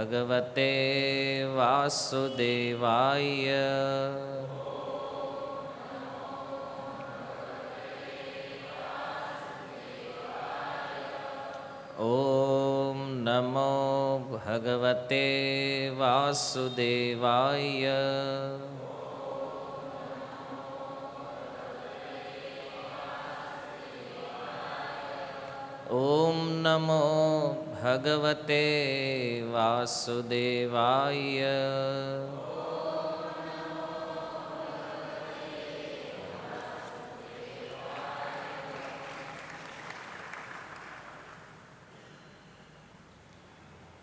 ભગવતે વાસુદેવાય. ઓમ નમો ભગવતે વાસુદેવાય. ઓમ નમો ભગવતે વાસુદેવાય.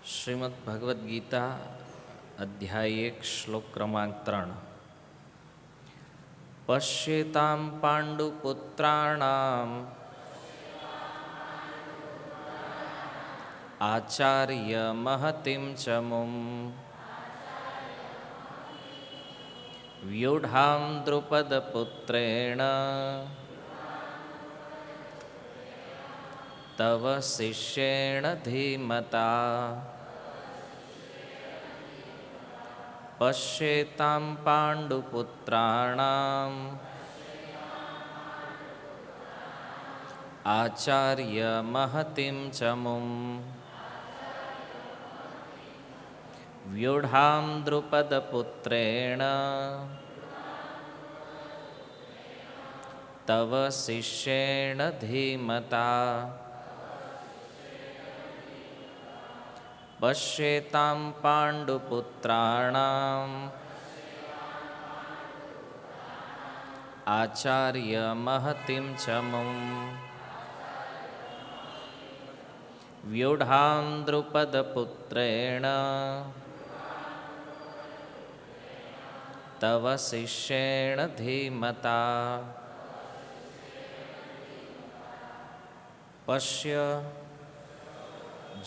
શ્રીમદ ભગવદ્ ગીતા અધ્યાય 1 શ્લોક ક્રમાંક 3. પશ્યેતામ પાંડુપુત્રાણામ આચાર્ય મહતિમ ચમુમ વ્યુઢામ દ્રુપદપુત્રેણ તવ શિષ્યેણ ધીમતા. પશ્યેતામ પાંડુપુત્રાણામ આચાર્ય મહતિમ ચમુમ વ્યુઢામ દ્રુપદપુત્રેણ તવ શિષ્યેણ ધીમતા. પશ્યેતામ પાંડુપુત્રાણામ આચાર્ય મહતિમ ચમુમ વ્યુઢામ દ્રુપદપુત્રેણ તવ શિષ્યેણ ધીમતા. પશ્ય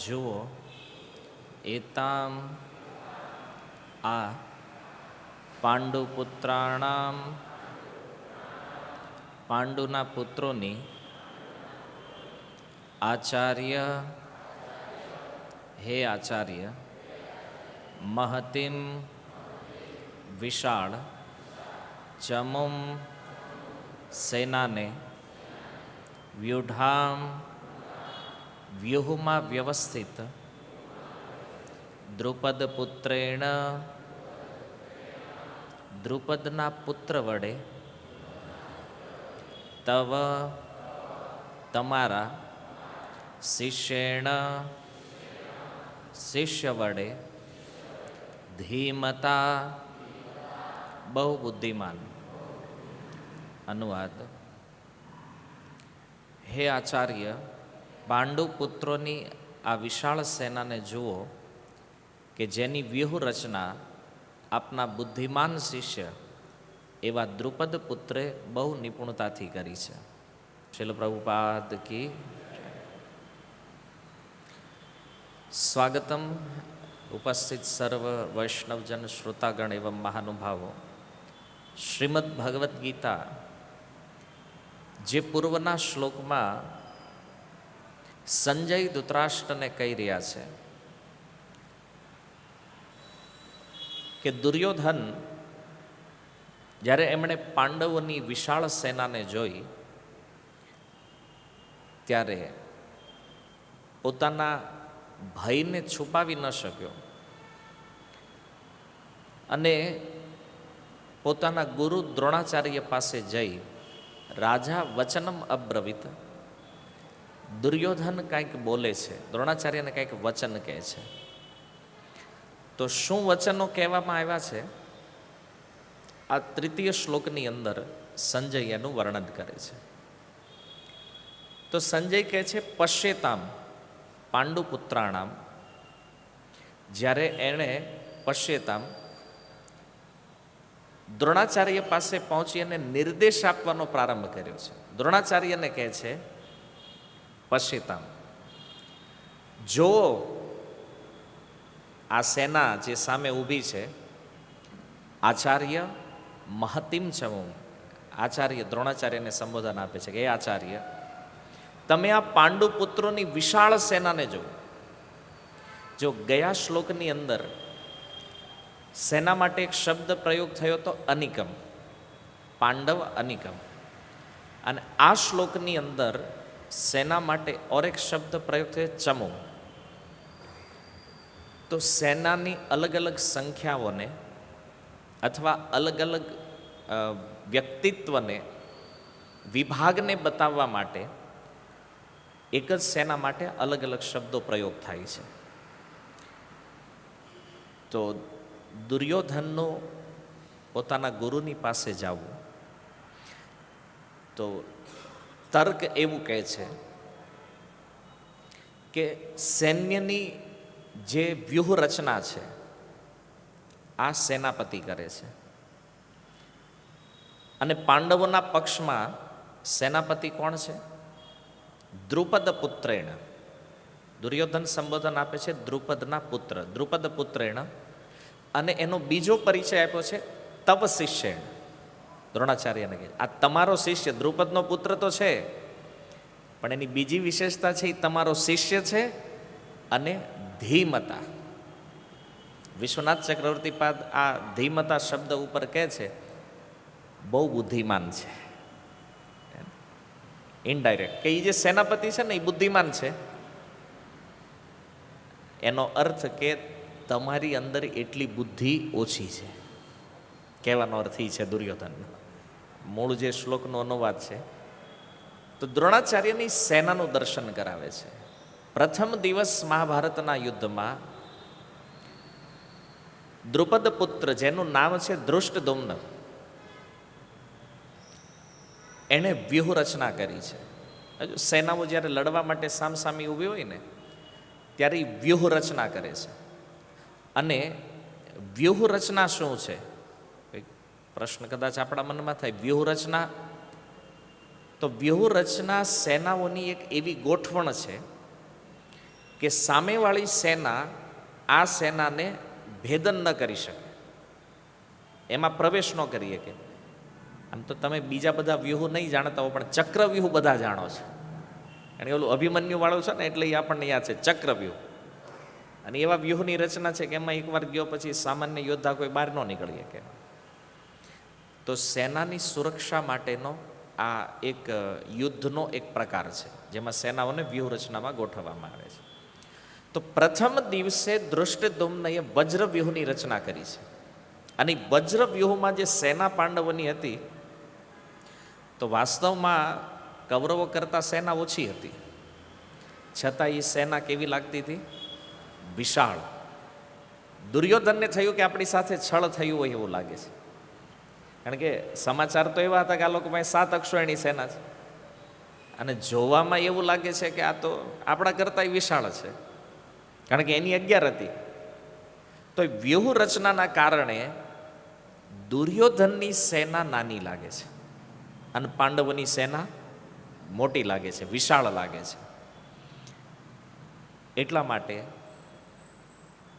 જુઓ, એતામ આ પાંડુપુત્રાણામ પાંડુના પુત્રોની આચાર્ય હે આચાર્ય મહતિમ વિશાળ ચમુમ સેનાને વ્યુઢામ વ્યુહમાં વ્યવસ્થિત દ્રુપદ પુત્રેણ દ્રુપદના પુત્ર વડે તવ તમારા શિષ્યેણ શિષ્ય વડે ધીમતા બહુ બુદ્ધિમાન. અનુવાદ: હે આચાર્ય, પાંડુપુત્રોની આ વિશાળ સેનાને જુઓ કે જેની વ્યૂહ રચના આપના બુદ્ધિમાન શિષ્ય એવા દ્રુપદ પુત્રે બહુ નિપુણતાથી કરી છે. શ્રીલ પ્રભુપાદ કી સ્વાગતમ. ઉપસ્થિત સર્વ વૈષ્ણવજન શ્રોતાગણ એવં મહાનુભાવો, શ્રીમદ ભગવદ્ ગીતા જે પૂર્વના શ્લોકમાં સંજય ધૃતરાષ્ટ્રને કહી રહ્યા છે કે દુર્યોધન જ્યારે એમણે પાંડવોની વિશાળ સેનાને જોઈ ત્યારે પોતાના ભયને છુપાવી ન શક્યો અને પોતાના ગુરુ દ્રોણાચાર્ય પાસે જઈ રાજા વચનમ અબ્રવીત. દુર્યોધન કંઈક બોલે છે, દ્રોણાચાર્યને કંઈક વચન કહે છે. તો શું વચનો કહેવામાં આવ્યા છે આ તૃતીય શ્લોકની અંદર સંજય એનું વર્ણન કરે છે. તો સંજય કહે છે પશ્યેતામ પાંડુપુત્રાણામ. જ્યારે એણે પશ્યેતામ દ્રોણાચાર્ય પાસે પહોંચી અને નિર્દેશ આપવાનો પ્રારંભ કર્યો છે. દ્રોણાચાર્યને કહે છે પશ્યેતામ, જો આ સેના જે સામે ઊભી છે આચાર્ય મહતિમ ચમુમ. આચાર્ય દ્રોણાચાર્યને સંબોધન આપે છે કે હે આચાર્ય, તમે આ પાંડુ પુત્રોની વિશાળ સેનાને જુઓ જો ગયા શ્લોકની અંદર સેના માટે એક શબ્દ પ્રયોગ થયો તો અનિકમ, પાંડવ અનિકમ, અને આ શ્લોકની અંદર સેના માટે ઓર એક શબ્દ પ્રયોગ થયો ચમુ. તો સેનાની અલગ અલગ સંખ્યાઓને અથવા અલગ અલગ વ્યક્તિત્વને, વિભાગને બતાવવા માટે એક જ સેના માટે અલગ અલગ શબ્દો પ્રયોગ થાય છે. તો દુર્યોધનનું પોતાના ગુરુની પાસે જવું, તો તર્ક એવું કહે છે કે સૈન્યની જે વ્યૂહરચના છે આ સેનાપતિ કરે છે, અને પાંડવોના પક્ષમાં સેનાપતિ કોણ છે? દ્રુપદ પુત્રેણ. દુર્યોધન સંબોધન આપે છે દ્રુપદના પુત્ર, દ્રુપદ પુત્રેણ, અને એનો બીજો પરિચય આપ્યો છે તવ શિષ્યેણ. દ્રોણાચાર્યને કહે આ તમારો શિષ્ય, દ્રુપદનો પુત્ર તો છે પણ એની બીજી વિશેષતા છે એ તમારો શિષ્ય છે, અને ધીમતા. વિશ્વનાથ ચક્રવર્તીપાદ આ ધીમતા શબ્દ ઉપર કહે છે બહુ બુદ્ધિમાન છે, ઇનડાયરેક્ટ કે એ જે સેનાપતિ છે ને એ બુદ્ધિમાન છે. એનો અર્થ કે તમારી અંદર એટલી બુદ્ધિ ઓછી છે, કહેવાનો અર્થ એ છે દુર્યોધનનો. મૂળ જે શ્લોકનો અનુવાદ છે. તો દ્રોણાચાર્યની સેનાનું દર્શન કરાવે છે. પ્રથમ દિવસ મહાભારતના યુદ્ધમાં દ્રુપદ પુત્ર જેનું નામ છે ધૃષ્ટદ્યુમ્ન, એણે વ્યૂહરચના કરી છે. હજુ સેનાઓ જ્યારે લડવા માટે સામસામી ઊભી હોય ને ત્યારે એ વ્યૂહરચના કરે છે. અને વ્યૂહરચના શું છે? પ્રશ્ન કદાચ આપણા મનમાં થાય, વ્યૂહરચના. તો વ્યૂહરચના સેનાઓની એક એવી ગોઠવણ છે કે સામેવાળી સેના આ સેનાને ભેદન ન કરી શકે, એમાં પ્રવેશ ન કરી શકે. આમ તો તમે બીજા બધા વ્યૂહ નહીં જાણતા હો, પણ ચક્રવ્યૂહ બધા જાણો છો. અને ઓલું અભિમન્યુ વાળું છે ને એટલે એ આપણને યાદ છે ચક્રવ્યૂહ. અને એવા વ્યૂહની રચના છે કે એમાં એકવાર ગયો પછી સામાન્ય યોદ્ધા કોઈ બહાર ન નીકળી શકે. તો સેનાની સુરક્ષા માટેનો આ એક યુદ્ધનો એક પ્રકાર છે જેમાં સેનાઓને વ્યૂહરચનામાં ગોઠવવામાં આવે છે. તો પ્રથમ દિવસે ધૃષ્ટદ્યુમ્નએ વજ્રવ્યૂહની રચના કરી છે. અને વજ્રવ્યૂહમાં જે સેના પાંડવોની હતી તો વાસ્તવમાં કૌરવો કરતાં સેના ઓછી હતી, છતાં એ સેના કેવી લાગતી હતી? વિશાળ. દુર્યોધનને થયું કે આપણી સાથે છળ થયું હોય એવું લાગે છે, કારણ કે સમાચાર તો એવા હતા કે આ લોકો પાસે 7 અક્ષોહિણી સેના છે, અને જોવામાં એવું લાગે છે કે આ તો આપણા કરતાં વિશાળ છે, કારણ કે એની 11 હતી. તો વ્યૂહ રચનાના કારણે દુર્યોધનની સેના નાની લાગે છે અને પાંડવોની સેના મોટી લાગે છે, વિશાળ લાગે છે. એટલા માટે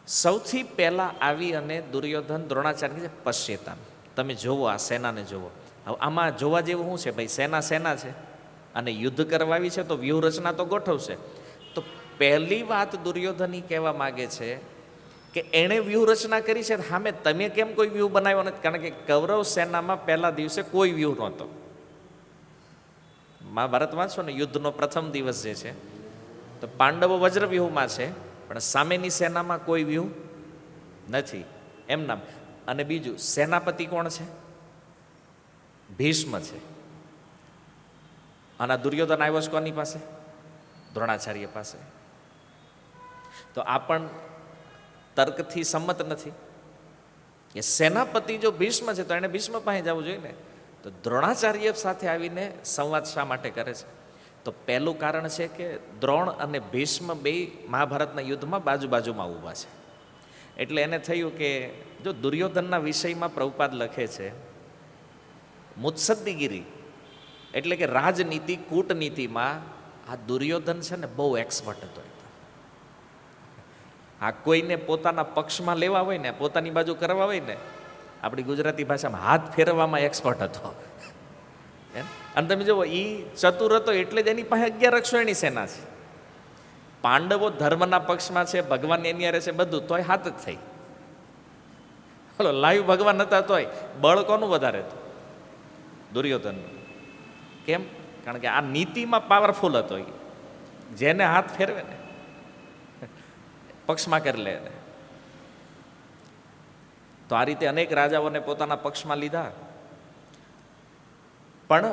સૌથી પહેલા આવી અને દુર્યોધન દ્રોણાચાર્ય પશ્યેતામ, તમે જોવો આ સેનાને જોવો. હવે આમાં જોવા જેવું શું છે ભાઈ? સેના છે અને યુદ્ધ કરવા આવી છે તો વ્યૂહરચના તો ગોઠવશે. તો પહેલી વાત દુર્યોધન કહેવા માગે છે કે એણે વ્યૂહરચના કરી છે, સામે તમે કેમ કોઈ વ્યૂહ બનાવ્યો નથી? કારણ કે કૌરવ સેનામાં પહેલા દિવસે કોઈ વ્યૂહ નહોતો. મહાભારત વાંચો ને, યુદ્ધનો પ્રથમ દિવસ જે છે તો પાંડવો વજ્રવ્યૂહમાં છે પણ સામેની સેનામાં કોઈ વ્યૂહ નથી એમ નામ. અને બીજું, સેનાપતિ કોણ છે? ભીષ્મ છે. અને દુર્યોધન આવ્યો છે કોની પાસે? દ્રોણાચાર્ય પાસે. તો આ પણ તર્કથી સંમત નથી કે સેનાપતિ જો ભીષ્મ છે તો એને ભીષ્મ પાસે જવું જોઈએ ને. તો દ્રોણાચાર્ય સાથે આવીને સંવાદ શા માટે કરે છે? તો પહેલું કારણ છે કે દ્રોણ અને ભીષ્મ બે મહાભારતના યુદ્ધમાં બાજુમાં ઊભા છે. એટલે એને થયું કે જો દુર્યોધનના વિષયમાં પ્રભુપાદ લખે છે મુત્સદ્દીગીરી એટલે કે રાજનીતિ, કૂટનીતિમાં આ દુર્યોધન છે ને બહુ એક્સપર્ટ હતો. આ કોઈને પોતાના પક્ષમાં લેવા હોય ને, પોતાની બાજુ કરવા હોય ને, આપણી ગુજરાતી ભાષામાં હાથ ફેરવવામાં એક્સપર્ટ હતો. અને તમે જુઓ એ ચતુર હતો એટલે જ એની પાસે 11 અક્ષોહિણી સેના છે. પાંડવો ધર્મના પક્ષમાં છે, ભગવાન એની હારે છે, બધું તોય હાથ જ થઈ. હલો, લાઈવ ભગવાન હતા તોય બળ કોનું વધારે હતું? દુર્યોધનનું. કેમ? કારણ કે આ નીતિમાં પાવરફુલ હતો. જેને હાથ ફેરવે ને પક્ષમાં કરી લે. તો આ રીતે અનેક રાજાઓને પોતાના પક્ષમાં લીધા. પણ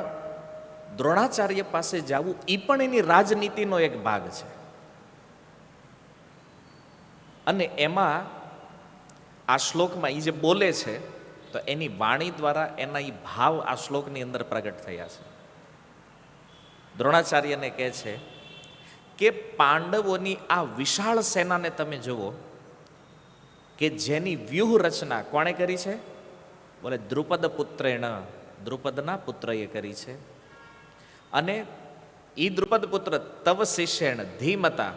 દ્રોણાચાર્ય પાસે જવું એ પણ એની રાજનીતિનો એક ભાગ છે. અને એમાં આ શ્લોકમાં એ જે બોલે છે તો એની વાણી દ્વારા એના એ ભાવ આ શ્લોકની અંદર પ્રગટ થયા છે. દ્રોણાચાર્યને કહે છે કે પાંડવોની આ વિશાળ સેનાને તમે જુઓ કે જેની વ્યૂહ રચના કોણે કરી છે? બોલે દ્રુપદ પુત્રેણ, દ્રુપદના પુત્રએ કરી છે. અને ઈ દ્રુપદ પુત્ર તવ શિષ્યણ ધીમતા,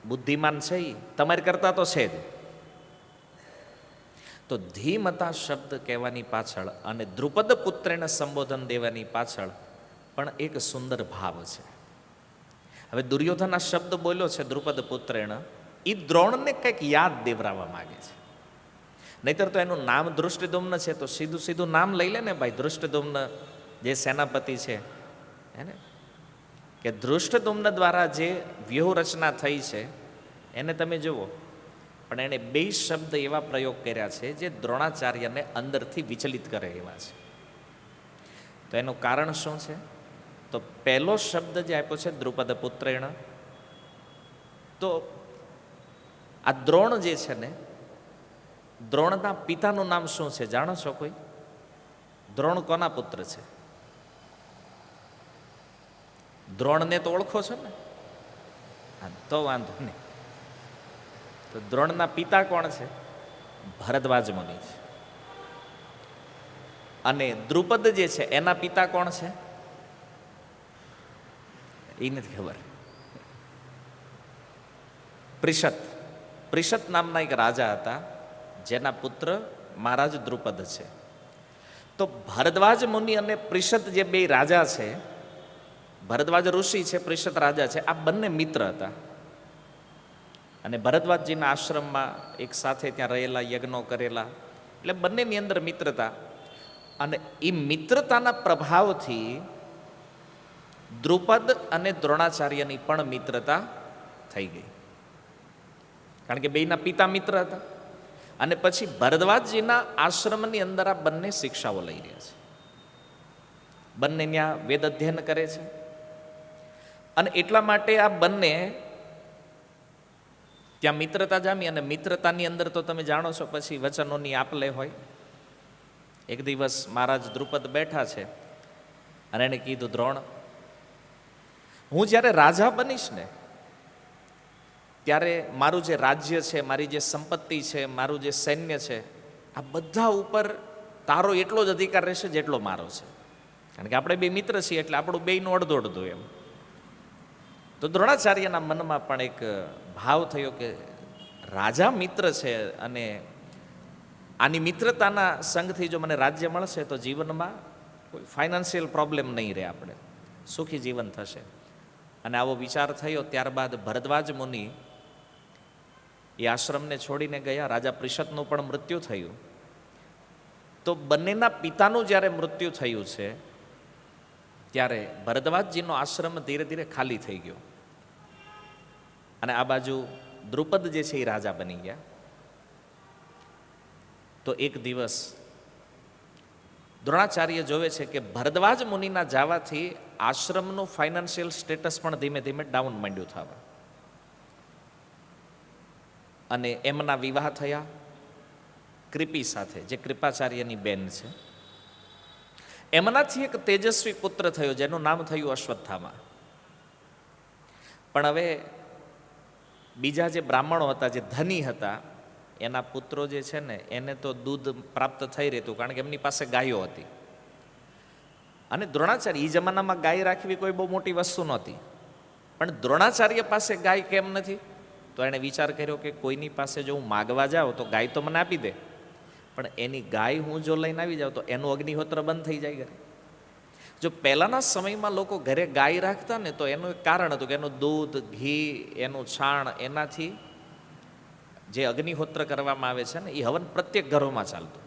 બુદ્ધિમાન છે એ તમારી કરતા તો છે જ. તો ધીમતા શબ્દ કહેવાની પાછળ અને દ્રુપદ પુત્રને સંબોધન દેવાની પાછળ પણ એક સુંદર ભાવ છે. હવે દુર્યોધન આ શબ્દ બોલ્યો છે દ્રુપદ પુત્રેણ, એ દ્રોણને કંઈક યાદ દેવરાવવા માગે છે. નહીતર તો એનું નામ ધૃષ્ટદ્યુમ્ન છે તો સીધું સીધું નામ લઈ લે ને ભાઈ, ધૃષ્ટદ્યુમ્ન જે સેનાપતિ છે એને, કે ધૃષ્ટદ્યુમ્ન દ્વારા જે વ્યૂહ રચના થઈ છે એને તમે જુઓ. પણ એણે બે શબ્દ એવા પ્રયોગ કર્યા છે જે દ્રોણાચાર્યને અંદરથી વિચલિત કરે એવા છે. તો એનું કારણ શું છે? તો પહેલો શબ્દ જે આપ્યો છે દ્રુપદ પુત્રેણ, તો આ દ્રોણ જે છે ને, દ્રોણના પિતાનું નામ શું છે જાણો છો કોઈ? દ્રોણ કોના પુત્ર છે? દ્રોણને તો ઓળખો છો ને? હા, તો વાંધો નહીં. તો દ્રોણના પિતા કોણ છે? ભરદ્વાજ મુનિ છે. અને દ્રુપદ જે છે એના પિતા કોણ છે? એ નથી ખબર. પ્રિષત, પ્રિષત નામના એક રાજા હતા જેના પુત્ર મહારાજ દ્રુપદ છે. તો ભરદ્વાજ મુનિ અને પ્રિષત જે બે રાજા છે, ભરદ્વાજ ઋષિ છે, પ્રિષત રાજા છે, આ બંને મિત્ર હતા. અને ભરદ્વાજજીના આશ્રમમાં એક સાથે ત્યાં રહેલા, યજ્ઞો કરેલા, એટલે બંનેની અંદર મિત્રતા. અને એ મિત્રતાના પ્રભાવથી દ્રુપદ અને દ્રોણાચાર્યની પણ મિત્રતા થઈ ગઈ, કારણ કે બેયના પિતા મિત્ર હતા. અને પછી ભરદ્વાજજીના આશ્રમની અંદર આ બંને શિક્ષાઓ લઈ રહ્યા છે, બંને ત્યાં વેદ અધ્યયન કરે છે. અને એટલા માટે આ બંને ત્યાં મિત્રતા જામી. અને મિત્રતાની અંદર તો તમે જાણો છો પછી વચનોની આપલે હોય. એક દિવસ મહારાજ દ્રુપદ બેઠા છે અને એને કીધું, દ્રોણ, હું જ્યારે રાજા બનીશ ને ત્યારે મારું જે રાજ્ય છે, મારી જે સંપત્તિ છે, મારું જે સૈન્ય છે, આ બધા ઉપર તારો એટલો જ અધિકાર રહેશે જેટલો મારો છે. કારણ કે આપણે બે મિત્ર છીએ એટલે આપણું બેયનું અડધું અડધું એમ. તો દ્રોણાચાર્યના મનમાં પણ એક ભાવ થયો કે રાજા મિત્ર છે અને આની મિત્રતાના સંગથી જો મને રાજ્ય મળશે તો જીવનમાં કોઈ ફાઇનાન્શિયલ પ્રોબ્લેમ નહીં રહે, આપણે સુખી જીવન થશે. અને આવો વિચાર થયો. ત્યારબાદ ભરદ્વાજ મુનિ એ આશ્રમને છોડીને ગયા. રાજા પ્રિષતનું પણ મૃત્યુ થયું. તો બંનેના પિતાનું જ્યારે મૃત્યુ થયું છે ત્યારે ભરદ્વાજજીનો આશ્રમ ધીરે ધીરે ખાલી થઈ ગયો. અને આ બાજુ દ્રુપદ જે છે એ રાજા બની ગયા. તો એક દિવસ દ્રોણાચાર્ય જોવે છે કે ભરદ્વાજ મુનિના જવાથી આશ્રમનું ફાઇનાન્શિયલ સ્ટેટસ પણ ધીમે ધીમે ડાઉન માંડ્યું થવા. અને એમના વિવાહ થયા કૃપી સાથે, જે કૃપાચાર્યની બેન છે. એમનાથી એક તેજસ્વી પુત્ર થયો જેનું નામ થયું અશ્વત્થામા. પણ હવે બીજા જે બ્રાહ્મણો હતા, જે ધની હતા, એના પુત્રો જે છે ને એને તો દૂધ પ્રાપ્ત થઈ રહેતું, કારણ કે એમની પાસે ગાયો હતી. અને દ્રોણાચાર્ય, એ જમાનામાં ગાય રાખવી કોઈ બહુ મોટી વસ્તુ નહોતી. પણ દ્રોણાચાર્ય પાસે ગાય કેમ નથી? તો એણે વિચાર કર્યો કે કોઈની પાસે જો હું માગવા જાઉં તો ગાય તો મને આપી દે, પણ એની ગાય હું જો લઈને આવી જાઉં તો એનું અગ્નિહોત્ર બંધ થઈ જાય ઘરે. જો પહેલાંના સમયમાં લોકો ઘરે ગાય રાખતા ને તો એનું એક કારણ હતું કે એનું દૂધ, ઘી, એનું છાણ, એનાથી જે અગ્નિહોત્ર કરવામાં આવે છે ને એ હવન પ્રત્યેક ઘરોમાં ચાલતું.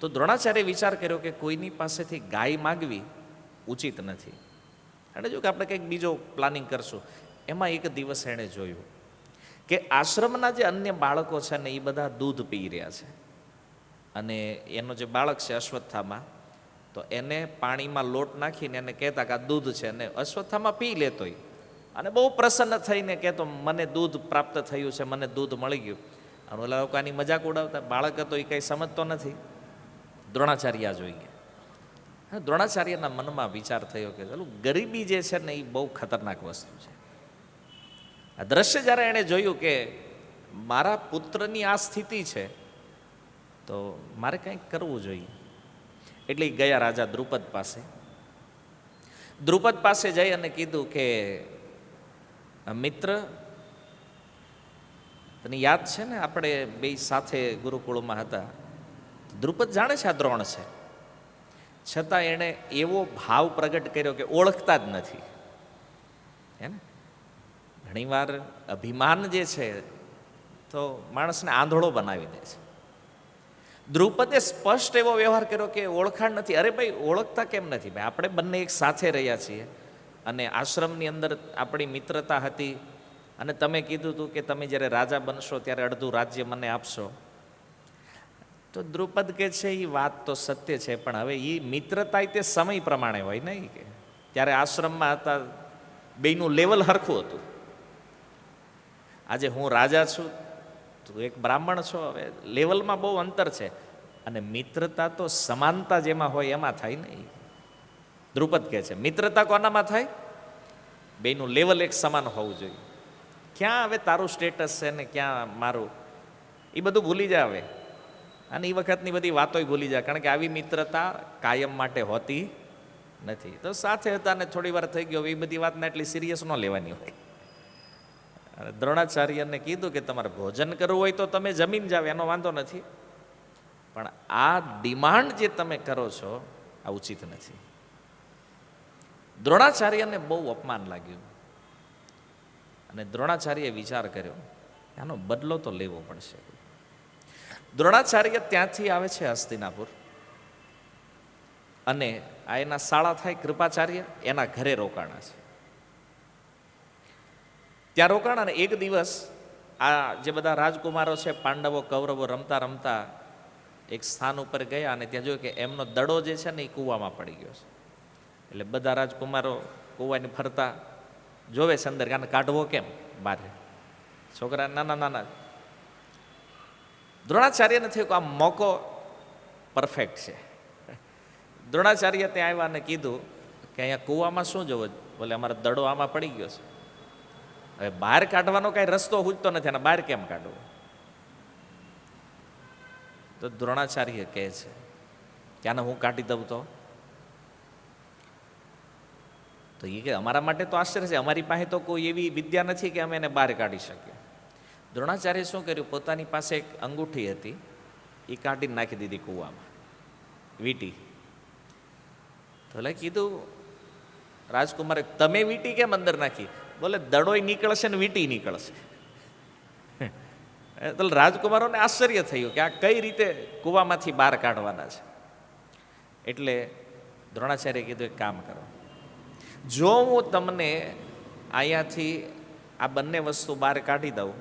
તો દ્રોણાચાર્ય વિચાર કર્યો કે કોઈની પાસેથી ગાય માગવી ઉચિત નથી. એણે જો કે આપણે કંઈક બીજો પ્લાનિંગ કરશું. એમાં એક દિવસ એણે જોયું કે આશ્રમના જે અન્ય બાળકો છે ને એ બધા દૂધ પી રહ્યા છે, અને એનો જે બાળક છે અશ્વત્થામા, તો એને પાણીમાં લોટ નાખીને એને કહેતા કે આ દૂધ છે, અને અશ્વત્થામા પી લેતોય અને બહુ પ્રસન્ન થઈને કહેતો મને દૂધ પ્રાપ્ત થયું છે, મને દૂધ મળી ગયું. અને ઓલા લોકો આની મજાક ઉડાવતા. બાળક હતો એ કંઈ સમજતો નથી. દ્રોણાચાર્ય જોઈ ગયા. દ્રોણાચાર્યના મનમાં વિચાર થયો કે ચાલો ગરીબી જે છે ને એ બહુ ખતરનાક વસ્તુ છે. આ દ્રશ્ય જ્યારે એણે જોયું કે મારા પુત્રની આ સ્થિતિ છે તો મારે કંઈક કરવું જોઈએ. એટલે ગયા રાજા દ્રુપદ પાસે. દ્રુપદ પાસે જઈ અને કીધું કે મિત્ર, તને યાદ છે ને આપણે બે સાથે ગુરુકુળમાં હતા. દ્રુપદ જાણે છે આ દ્રોણ છે, છતાં એણે એવો ભાવ પ્રગટ કર્યો કે ઓળખતા જ નથી. હે ને, ઘણીવાર અભિમાન જે છે તો માણસને આંધળો બનાવી દે છે. દ્રુપદે સ્પષ્ટ એવો વ્યવહાર કર્યો કે ઓળખાણ નથી. અરે ભાઈ, ઓળખતા કેમ નથી? ભાઈ, આપણે બંને એક સાથે રહ્યા છીએ અને આશ્રમની અંદર આપણી મિત્રતા હતી, અને તમે કીધું હતું કે તમે જ્યારે રાજા બનશો ત્યારે અડધું રાજ્ય મને આપશો. તો દ્રુપદ કે છે એ વાત તો સત્ય છે, પણ હવે એ મિત્રતા તે સમય પ્રમાણે હોય નહીં. કે ત્યારે આશ્રમમાં હતા, બેયનું લેવલ હરખું હતું. આજે હું રાજા છું, તું એક બ્રાહ્મણ છો, હવે લેવલમાં બહુ અંતર છે. અને મિત્રતા તો સમાનતા જેમાં હોય એમાં થાય નહીં. દ્રુપદ કહે છે મિત્રતા કોનામાં થાય? બેયનું લેવલ એક સમાન હોવું જોઈએ. ક્યાં હવે તારું સ્ટેટસ છે ને ક્યાં મારું, એ બધું ભૂલી જાય હવે. અને એ વખતની બધી વાતોય ભૂલી જાય, કારણ કે આવી મિત્રતા કાયમ માટે હોતી નથી. તો સાથે હતા ને થોડી વાર થઈ ગયો, એ બધી વાતને એટલી સિરિયસ ન લેવાની હોય. અને દ્રોણાચાર્યને કીધું કે તમારે ભોજન કરવું હોય તો તમે જમીન જાવ, એનો વાંધો નથી, પણ આ ડિમાન્ડ જે તમે કરો છો આ ઉચિત નથી. દ્રોણાચાર્યને બહુ અપમાન લાગ્યું અને દ્રોણાચાર્યએ વિચાર કર્યો આનો બદલો તો લેવો પડશે. દ્રોણાચાર્ય ત્યાંથી આવે છે હસ્તિનાપુર, અને આ એના શાળા થાય કૃપાચાર્ય, એના ઘરે રોકાણા છે. ત્યાં રોકાણા ને એક દિવસ આ જે બધા રાજકુમારો છે, પાંડવો કૌરવો રમતા રમતા એક સ્થાન ઉપર ગયા અને ત્યાં જોયું કે એમનો દડો જે છે ને એ કૂવામાં પડી ગયો છે. એટલે બધા રાજકુમારો કૂવાની ફરતા જોવે છે અંદર, કારણ કાઢવો કેમ બહાર. છોકરા નાના નાના. દ્રોણાચાર્યને થયું કે આ મોકો પરફેક્ટ છે. દ્રોણાચાર્ય ત્યાં આવ્યા અને કીધું કે અહીંયા કૂવામાં શું જોવો? બોલે અમારો દડો આમાં પડી ગયો છે, હવે બહાર કાઢવાનો કાંઈ રસ્તો ખૂજતો નથી, અને બહાર કેમ કાઢવો? તો દ્રોણાચાર્ય કહે છે કે આને હું કાઢી દઉં તો એ કે અમારા માટે તો આશ્ચર્ય છે, અમારી પાસે તો કોઈ એવી વિદ્યા નથી કે અમે એને બહાર કાઢી શકીએ. દ્રોણાચાર્ય શું કર્યું, પોતાની પાસે એક અંગૂઠી હતી, એ કાઢીને નાખી દીધી કૂવામાં, વીંટી. તો એટલે કીધું રાજકુમારે તમે વીંટી કેમ અંદર નાખી? બોલે દડોય નીકળશે ને વીંટી નીકળશે. તો રાજકુમારોને આશ્ચર્ય થયું કે આ કઈ રીતે કૂવામાંથી બહાર કાઢવાના છે. એટલે દ્રોણાચાર્ય કીધું એક કામ કરો, જો હું તમને અહીંયાથી આ બંને વસ્તુ બહાર કાઢી દઉં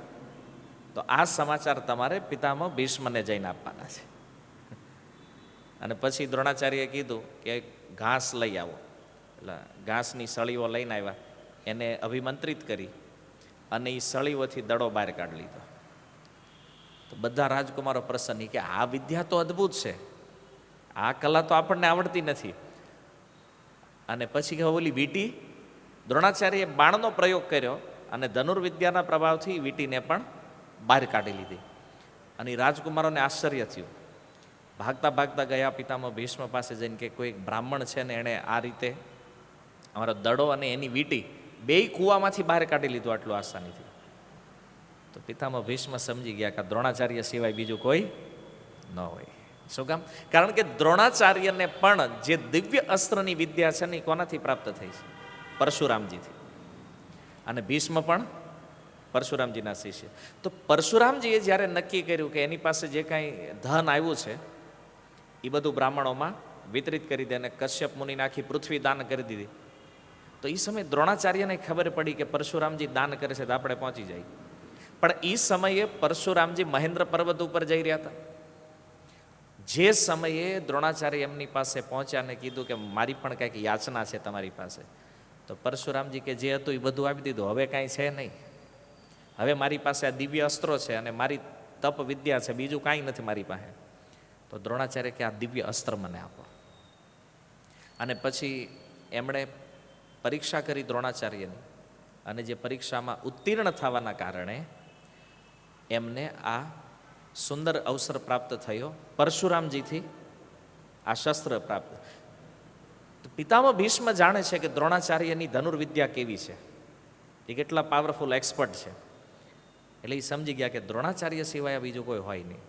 તો આ સમાચાર તમારે પિતામહ ભીષ્મને જઈને આપવાના છે. અને પછી દ્રોણાચાર્યએ કીધું કે ઘાસ લઈ આવો. એટલે ઘાસની સળીઓ લઈને આવ્યા, એને અભિમંત્રિત કરી અને એ સળીઓથી દડો બહાર કાઢી લીધો. તો બધા રાજકુમારો પ્રસન્ન કે આ વિદ્યા તો અદ્ભુત છે, આ કલા તો આપણને આવડતી નથી. અને પછી કે ઓલી વીંટી, દ્રોણાચાર્યએ બાણનો પ્રયોગ કર્યો અને ધનુર્વિદ્યાના પ્રભાવથી વીંટીને પણ બહાર કાઢી લીધી. અને રાજકુમારોને આશ્ચર્ય થયું. ભાગતા ભાગતા ગયા પિતામહ ભીષ્મ પાસે જઈને કે કોઈ બ્રાહ્મણ છે ને એણે આ રીતે અમારો દડો અને એની વીંટી બેય કૂવામાંથી બહાર કાઢી લીધું આટલું આસાનીથી. તો પિતામહ ભીષ્મ સમજી ગયા કે દ્રોણાચાર્ય સિવાય બીજું કોઈ ન હોય. શું કામ? કારણ કે દ્રોણાચાર્યને પણ જે દિવ્ય અસ્ત્રની વિદ્યા છે ને એ કોનાથી પ્રાપ્ત થઈ છે? પરશુરામજીથી. અને ભીષ્મ પણ પરશુરામજીના શિષ્ય. તો પરશુરામજીએ જ્યારે નક્કી કર્યું કે એની પાસે જે કાંઈ ધન આવ્યું છે એ બધું બ્રાહ્મણોમાં વિતરિત કરી દે અને કશ્યપ મુનિને આખી પૃથ્વી દાન કરી દીધી. તો એ સમયે દ્રોણાચાર્યને ખબર પડી કે પરશુરામજી દાન કરે છે તો આપણે પહોંચી જાય. પણ એ સમયે પરશુરામજી મહેન્દ્ર પર્વત ઉપર જઈ રહ્યા હતા. જે સમયે દ્રોણાચાર્ય એમની પાસે પહોંચ્યા અને કીધું કે મારી પણ કંઈક યાચના છે તમારી પાસે, તો પરશુરામજી કે જે હતું એ બધું આપી દીધું, હવે કાંઈ છે નહીં. હવે મારી પાસે આ દિવ્ય અસ્ત્રો છે અને મારી તપ વિદ્યા છે, બીજું કાંઈ નથી મારી પાસે. તો દ્રોણાચાર્ય કે આ દિવ્ય અસ્ત્ર મને આપો. અને પછી એમણે પરીક્ષા કરી દ્રોણાચાર્યની, અને જે પરીક્ષામાં ઉત્તીર્ણ થવાના કારણે એમને આ સુંદર અવસર પ્રાપ્ત થયો, પરશુરામજીથી આ શસ્ત્ર પ્રાપ્ત. પિતામહ ભીષ્મ જાણે છે કે દ્રોણાચાર્યની ધનુર્વિદ્યા કેવી છે, એ કેટલા પાવરફુલ એક્સપર્ટ છે. એટલે એ સમજી ગયા કે દ્રોણાચાર્ય સિવાય બીજું કોઈ હોય નહીં.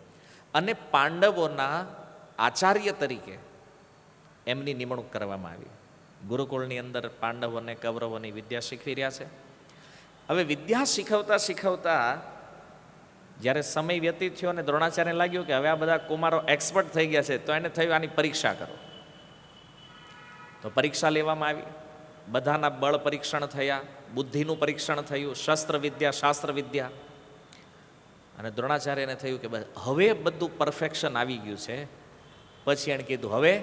અને પાંડવોના આચાર્ય તરીકે એમની નિમણૂક કરવામાં આવી. ગુરુકુળની અંદર પાંડવોને કૌરવોની વિદ્યા શીખવી રહ્યા છે. હવે વિદ્યા શીખવતા શીખવતા જ્યારે સમય વ્યતીત થયો અને દ્રોણાચાર્યને લાગ્યું કે હવે આ બધા કુમારો એક્સપર્ટ થઈ ગયા છે, તો એને થયું આની પરીક્ષા કરો. તો પરીક્ષા લેવામાં આવી. બધાના બળ પરીક્ષણ થયા, બુદ્ધિનું પરીક્ષણ થયું, શસ્ત્ર વિદ્યા, શાસ્ત્ર વિદ્યા. અને દ્રોણાચાર્યને થયું કે બસ હવે બધું પરફેક્શન આવી ગયું છે. પછી એણે કીધું હવે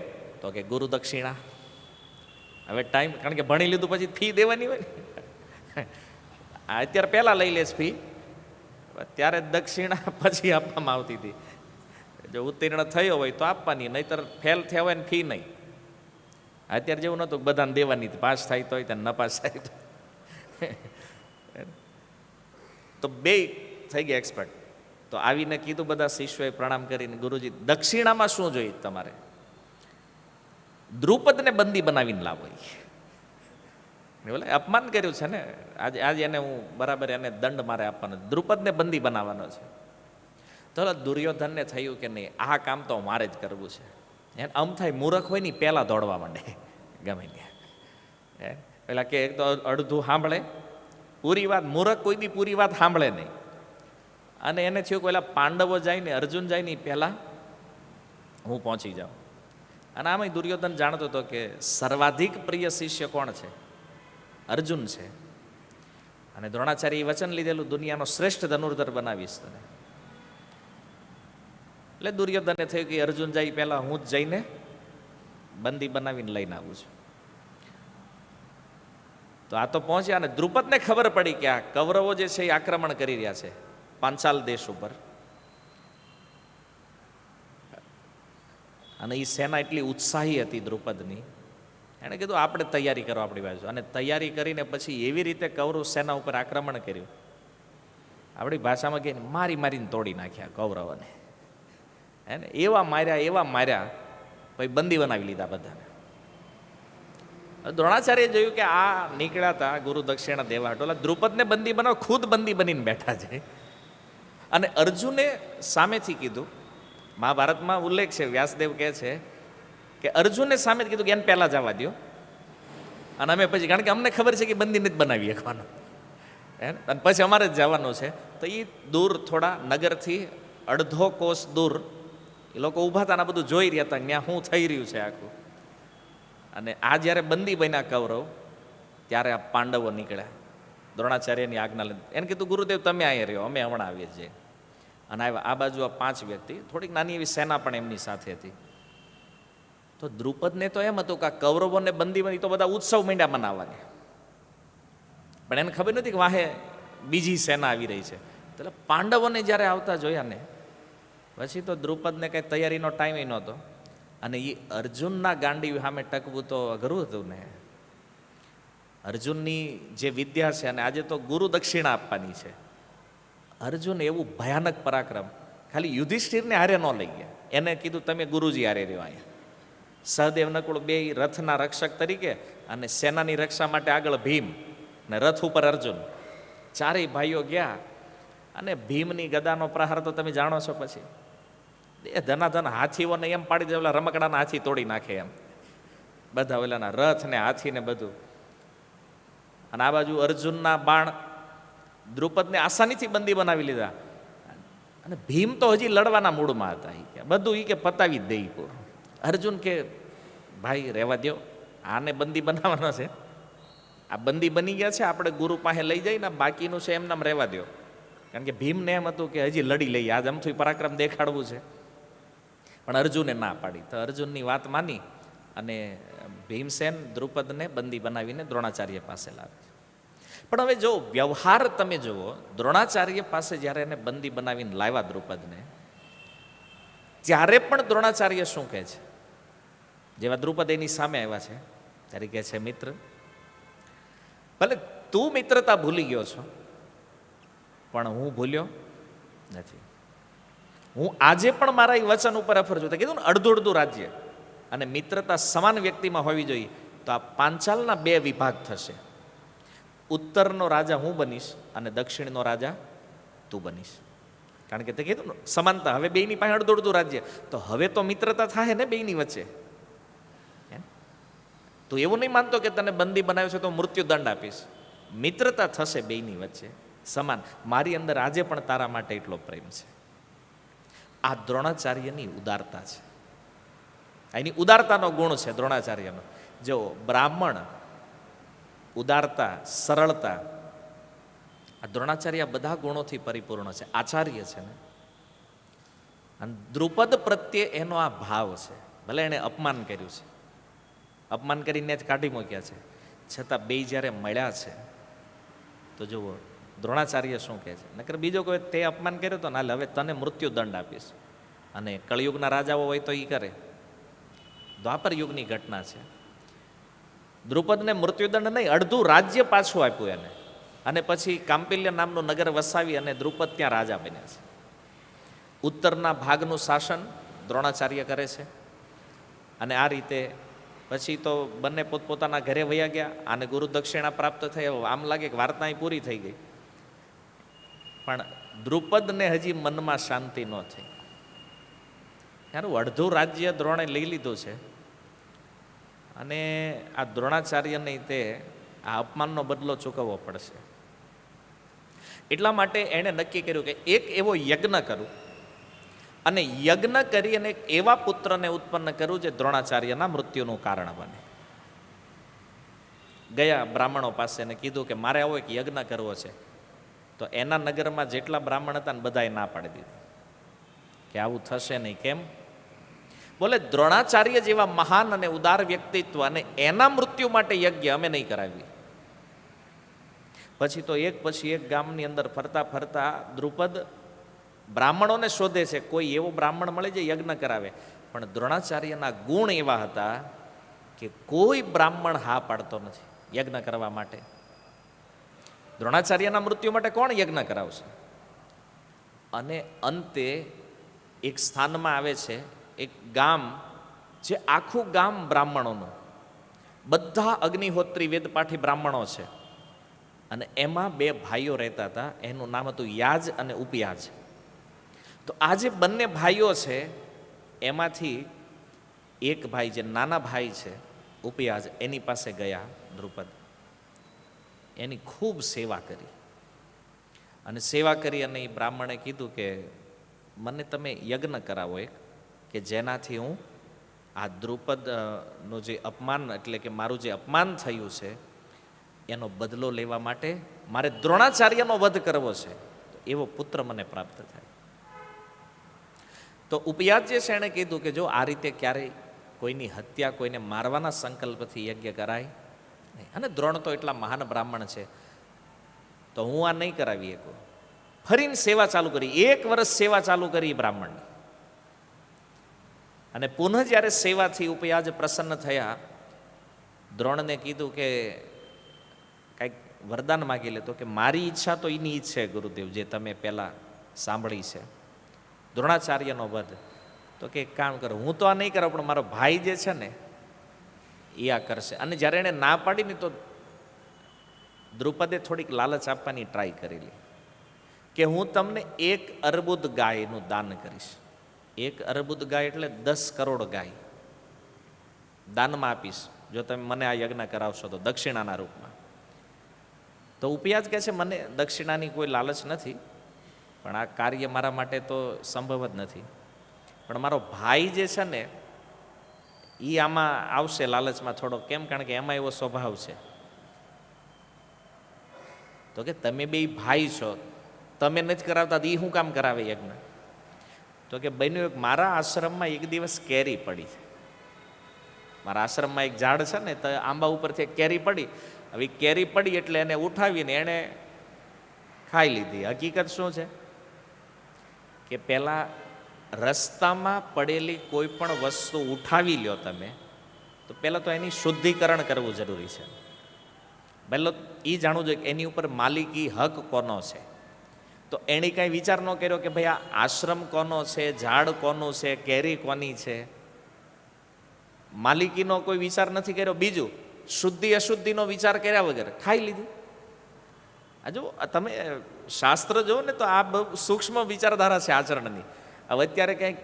તો કે ગુરુ દક્ષિણા. હવે ટાઈમ, કારણ કે ભણી લીધું પછી ફી દેવાની હોય ને. અત્યારે પહેલાં લઈ લેશ ફી, ત્યારે દક્ષિણા પછી આપવામાં આવતી હતી. જો ઉત્તીર્ણ થયો હોય તો આપવાની, નહીતર ફેલ થયા હોય ને ફી નહીં. અત્યારે જેવું નહોતું, બધાને દેવાની, પાસ થાય તો હોય ન પાસ થાય તો બે થઈ ગયા એક્સપર્ટ. તો આવીને કીધું બધા શિષ્યોએ પ્રણામ કરીને, ગુરુજી દક્ષિણામાં શું જોઈએ તમારે? દ્રુપદને બંદી બનાવીને લાવો. બોલે અપમાન કર્યું છે ને, આજે એને હું બરાબર એને દંડ મારે આપવાનો, દ્રુપદને બંદી બનાવવાનો છે. તો દુર્યોધનને થયું કે નહીં, આ કામ તો મારે જ કરવું છે. એને આમ થાય મૂર્ખ હોય ને પહેલાં દોડવા માંડે ગમે ત્યાં. પેલા કે એક તો અડધું સાંભળે પૂરી વાત, મૂર્ખ કોઈ બી પૂરી વાત સાંભળે નહીં. અને એને થયું કે પેલા પાંડવો જાય ને અર્જુન જાય ને પહેલાં હું પહોંચી જાઉં. અને આમાં દુર્યોધન જાણતો હતો કે સર્વાધિક પ્રિય શિષ્ય કોણ છે? અર્જુન છે. અને દ્રોણાચાર્ય વચન લીધેલું, દુનિયાનો શ્રેષ્ઠ ધનુર્ધર બનાવીશ તને. એટલે દુર્યોધનને થયું કે અર્જુન જાય પહેલાં હું જ જઈને બંદી બનાવીને લઈને આવું છું. તો આ તો પહોંચ્યા અને દ્રુપદને ખબર પડી કે આ કૌરવો જે છે એ આક્રમણ કરી રહ્યા છે પાંચાલ દેશ ઉપર. અને એ સેના એટલી ઉત્સાહી હતી દ્રુપદની, એણે કીધું આપણે તૈયારી કરો આપણી બાજુ. અને તૈયારી કરીને પછી એવી રીતે કૌરવ સેના ઉપર આક્રમણ કર્યું, આપણી ભાષામાં કહીને મારી મારીને તોડી નાખ્યા કૌરવોને. હે ને, એવા માર્યા, પછી બંદી બનાવી લીધા બધાને. દ્રોણાચાર્ય જોયું કે આ નીકળ્યા હતા ગુરુ દક્ષિણા દેવા હાટુ, દ્રુપદને બંદી બનાવ, ખુદ બંદી બનીને બેઠા છે. અને અર્જુને સામેથી કીધું, મહાભારતમાં ઉલ્લેખ છે, વ્યાસદેવ કહે છે કે અર્જુને સામે કીધું કે એને પહેલાં જવા દો અને અમે પછી, કારણ કે અમને ખબર છે કે બંદી નથી બનાવી શકવાનો, હે ને, અને પછી અમારે જ જવાનું છે. તો એ દૂર થોડા નગરથી અડધો કોસ દૂર એ લોકો ઊભા હતા, બધું જોઈ રહ્યા હતા ત્યાં શું થઈ રહ્યું છે આખું. અને આ જ્યારે બંદી બન્યા કૌરવ, ત્યારે આ પાંડવો નીકળ્યા દ્રોણાચાર્યની આજ્ઞા લઈને. એને કીધું ગુરુદેવ તમે અહીંયા રહ્યો, અમે હમણાં આવીએ છીએ. અને આવ્યા આ બાજુ આ 5 વ્યક્તિ, થોડીક નાની એવી સેના પણ એમની સાથે હતી. તો દ્રુપદને તો એમ હતું કે આ કૌરવોને બંદી બની તો બધા ઉત્સવ માંડ્યા મનાવવાની, પણ એને ખબર નથી કે વાહે બીજી સેના આવી રહી છે. એટલે પાંડવોને જ્યારે આવતા જોયા ને પછી તો દ્રુપદને કંઈ તૈયારીનો ટાઈમ નહોતો. અને એ અર્જુનના ગાંડી સામે ટકવું તો અઘરું હતું ને. અર્જુનની જે વિદ્યા છે, અને આજે તો ગુરુ દક્ષિણા આપવાની છે. અર્જુન એવું ભયાનક પરાક્રમ, ખાલી યુધિષ્ઠિરને હારે ન લઈ ગયા, એને કીધું તમે ગુરુજી હારે રહ્યો અહીંયા. સહદેવ નકુળ બે રથના રક્ષક તરીકે અને સેનાની રક્ષા માટે આગળ ભીમ ને રથ ઉપર અર્જુન, ચારેય ભાઈઓ ગયા. અને ભીમની ગદાનો પ્રહાર તો તમે જાણો છો. પછી એ ધનાધન હાથીઓને એમ પાડી દે, ઓલા રમકડાના હાથી તોડી નાખે એમ, બધા ઓલાના રથ ને હાથી ને બધું. અને આ બાજુ અર્જુનના બાણ દ્રુપદને આસાનીથી બંદી બનાવી લીધા. અને ભીમ તો હજી લડવાના મૂડમાં હતા. એ કે બધું એ કે પતાવી જ દે. અર્જુન કે ભાઈ રહેવા દો, આને બંદી બનાવવાનો છે, આ બંદી બની ગયા છે, આપણે ગુરુ પાસે લઈ જઈને બાકીનું છે એમનામ રહેવા દો. કારણ કે ભીમને એમ હતું કે હજી લડી લઈએ, આજ અમથું પરાક્રમ દેખાડવું છે. પણ અર્જુને ના પાડી. તો અર્જુનની વાત માની અને ભીમસેન દ્રુપદને બંદી બનાવીને દ્રોણાચાર્ય પાસે લાવે. પણ હવે જો વ્યવહાર તમે જુઓ, દ્રોણાચાર્ય પાસે જ્યારે એને બંદી બનાવીને લાવ્યા દ્રુપદને, ત્યારે પણ દ્રોણાચાર્ય શું કહે છે? જેવા દ્રુપદ એની સામે આવ્યા છે ત્યારે કહે છે, મિત્ર, ભલે તું મિત્રતા ભૂલી ગયો છો, પણ હું ભૂલ્યો નથી. હું આજે પણ મારા એ વચન ઉપર અફર છું. કીધું ને, અડધું અડધું રાજ્ય અને મિત્રતા સમાન વ્યક્તિમાં હોવી જોઈએ. તો આ પાંચાલના બે વિભાગ થશે. ઉત્તરનો રાજા હું બનીશ અને દક્ષિણનો રાજા તું બનીશ. કારણ કે તે કીધું ને સમાનતા, હવે બેયની પાસે અડધું અડધું રાજ્ય, તો હવે તો મિત્રતા થાય ને બેયની વચ્ચે. તું એવું નહીં માનતો કે તને બંદી બનાવ્યો છે તો મૃત્યુદંડ આપીશ. મિત્રતા થશે બેયની વચ્ચે સમાન. મારી અંદર આજે પણ તારા માટે એટલો પ્રેમ છે. આ દ્રોણાચાર્યની ઉદારતા છે. એની ઉદારતાનો ગુણ છે દ્રોણાચાર્યનો. જો બ્રાહ્મણ, ઉદારતા, સરળતા, આ દ્રોણાચાર્ય બધા ગુણોથી પરિપૂર્ણ છે. આચાર્ય છે ને, અને દ્રુપદ પ્રત્યે એનો આ ભાવ છે. ભલે એણે અપમાન કર્યું છે, અપમાન કરીને જ કાઢી મૂક્યા છે, છતાં બે જ્યારે મળ્યા છે તો જુઓ દ્રોણાચાર્ય શું કહે છે. નકર બીજો કોઈ તે અપમાન કર્યું તો ના, હવે તને મૃત્યુદંડ આપીશ. અને કળિયુગના રાજાઓ હોય તો એ કરે. દ્વાપર યુગની ઘટના છે. દ્રુપદને મૃત્યુદંડ નહીં, અડધું રાજ્ય પાછું આપ્યું એને. અને પછી કાંપિલ્ય નામનું નગર વસાવી અને દ્રુપદ ત્યાં રાજા બન્યા છે. ઉત્તરના ભાગનું શાસન દ્રોણાચાર્ય કરે છે. અને આ રીતે પછી તો બંને પોતપોતાના ઘરે વયા ગયા. આને ગુરુ દક્ષિણા પ્રાપ્ત થઈ. આમ લાગે કે વાર્તા અહીં પૂરી થઈ ગઈ, પણ દ્રુપદને હજી મનમાં શાંતિ ન થઈ. યારું અડધું રાજ્ય દ્રોણે લઈ લીધું છે અને આ દ્રોણાચાર્યને તે આ અપમાનનો બદલો ચૂકવવો પડશે. એટલા માટે એણે નક્કી કર્યું કે એક એવો યજ્ઞ કરું અને યજ્ઞ કરી અને એવા પુત્રને ઉત્પન્ન કરવું જે દ્રોણાચાર્યના મૃત્યુનું કારણ બને. ગયા બ્રાહ્મણો પાસે ને કીધું કે મારે આવો એક યજ્ઞ કરવો છે. તો એના નગરમાં જેટલા બ્રાહ્મણ હતા ને બધાએ ના પાડી દીધી કે આવું થશે નહીં. કેમ? બોલે દ્રોણાચાર્ય જેવા મહાન અને ઉદાર વ્યક્તિત્વ અને એના મૃત્યુ માટે યજ્ઞ અમે નહીં કરાવીએ. પછી તો એક પછી એક ગામની અંદર ફરતા ફરતા દ્રુપદ બ્રાહ્મણોને શોધે છે, કોઈ એવો બ્રાહ્મણ મળે જે યજ્ઞ કરાવે. પણ દ્રોણાચાર્યના ગુણ એવા હતા કે કોઈ બ્રાહ્મણ હા પાડતો નથી યજ્ઞ કરવા માટે. દ્રોણાચાર્યના મૃત્યુ માટે કોણ યજ્ઞ કરાવશે? અને અંતે એક સ્થાનમાં આવે છે, એક ગામ જે આખું ગામ બ્રાહ્મણોનું, બધા અગ્નિહોત્રી વેદપાઠી બ્રાહ્મણો છે. અને એમાં બે ભાઈઓ રહેતા હતા, એનું નામ હતું યાજ અને ઉપયાજ. તો આ જે બંને ભાઈઓ છે એમાંથી એક ભાઈ જે નાના ભાઈ છે ઉપયાજ, એની પાસે ગયા દ્રુપદ. એની ખૂબ સેવા કરી અને સેવા કરી અને એ બ્રાહ્મણે કીધું કે મને તમે યજ્ઞ કરાવો એક, કે જેનાથી હું આ દ્રુપદનું જે અપમાન, એટલે કે મારું જે અપમાન થયું છે એનો બદલો લેવા માટે મારે દ્રોણાચાર્યનો વધ કરવો છે, તો એવો પુત્ર મને પ્રાપ્ત થાય. તો ઉપયાજ જે છે એણે કીધું કે જો આ રીતે ક્યારેય કોઈની હત્યા, કોઈને મારવાના સંકલ્પથી યજ્ઞ કરાય નહીં. અને દ્રોણ તો એટલા મહાન બ્રાહ્મણ છે, તો હું આ નહીં કરાવી શકું. ફરીને સેવા ચાલુ કરી, 1 વર્ષ સેવા ચાલુ કરી બ્રાહ્મણની. અને પુનઃ જ્યારે સેવાથી ઉપયાજ પ્રસન્ન થયા, દ્રોણને કીધું કે કંઈક વરદાન માગી લે. તો કે મારી ઈચ્છા તો એની ઈચ્છા છે ગુરુદેવ, જે તમે પહેલાં સાંભળી છે, દ્રોણાચાર્યનો વધ. તો કે એક કામ કરો, હું તો આ નહીં કરાવું, પણ મારો ભાઈ જે છે ને એ આ કરશે. અને જ્યારે એણે ના પાડીને તો દ્રુપદે થોડીક લાલચ આપવાની ટ્રાય કરેલી કે હું તમને 1 અર્બુદ ગાયનું દાન કરીશ. 1 અરબુદ ગાય એટલે 10 કરોડ ગાય દાનમાં આપીશ જો તમે મને આ યજ્ઞ કરાવશો તો, દક્ષિણાના રૂપમાં. તો ઉપિયાજ કહે છે મને દક્ષિણાની કોઈ લાલચ નથી, પણ આ કાર્ય મારા માટે તો સંભવ જ નથી, પણ મારો ભાઈ જે છે ને એ આમાં આવશે લાલચમાં થોડો, કેમ? કારણ કે એમાં એવો સ્વભાવ છે. તો કે તમે બે ભાઈ છો, તમે નથી કરાવતા તો એ શું કામ કરાવે યજ્ઞ? તો કે બન્યું મારા આશ્રમમાં એક દિવસ કેરી પડી. મારા આશ્રમમાં એક ઝાડ છે ને, તો આંબા ઉપરથી એક કેરી પડી. હવે કેરી પડી એટલે એને ઉઠાવીને એણે ખાઈ લીધી. હકીકત શું છે કે પહેલાં રસ્તામાં પડેલી કોઈ પણ વસ્તુ ઉઠાવી લ્યો તમે, તો પહેલાં તો એની શુદ્ધિકરણ કરવું જરૂરી છે. પહેલો એ જાણવું જોઈએ કે એની ઉપર માલિકી હક કોનો છે. તો એણે કાંઈ વિચાર ન કર્યો કે ભાઈ આ આશ્રમ કોનો છે, ઝાડ કોનું છે, કેરી કોની છે, માલિકીનો કોઈ વિચાર નથી કર્યો. બીજું શુદ્ધિ અશુદ્ધિનો વિચાર કર્યા વગર ખાઈ લીધી. આ જો તમે શાસ્ત્ર જુઓ ને તો આ બહુ સૂક્ષ્મ વિચારધારા છે આચરણની. હવે અત્યારે કંઈક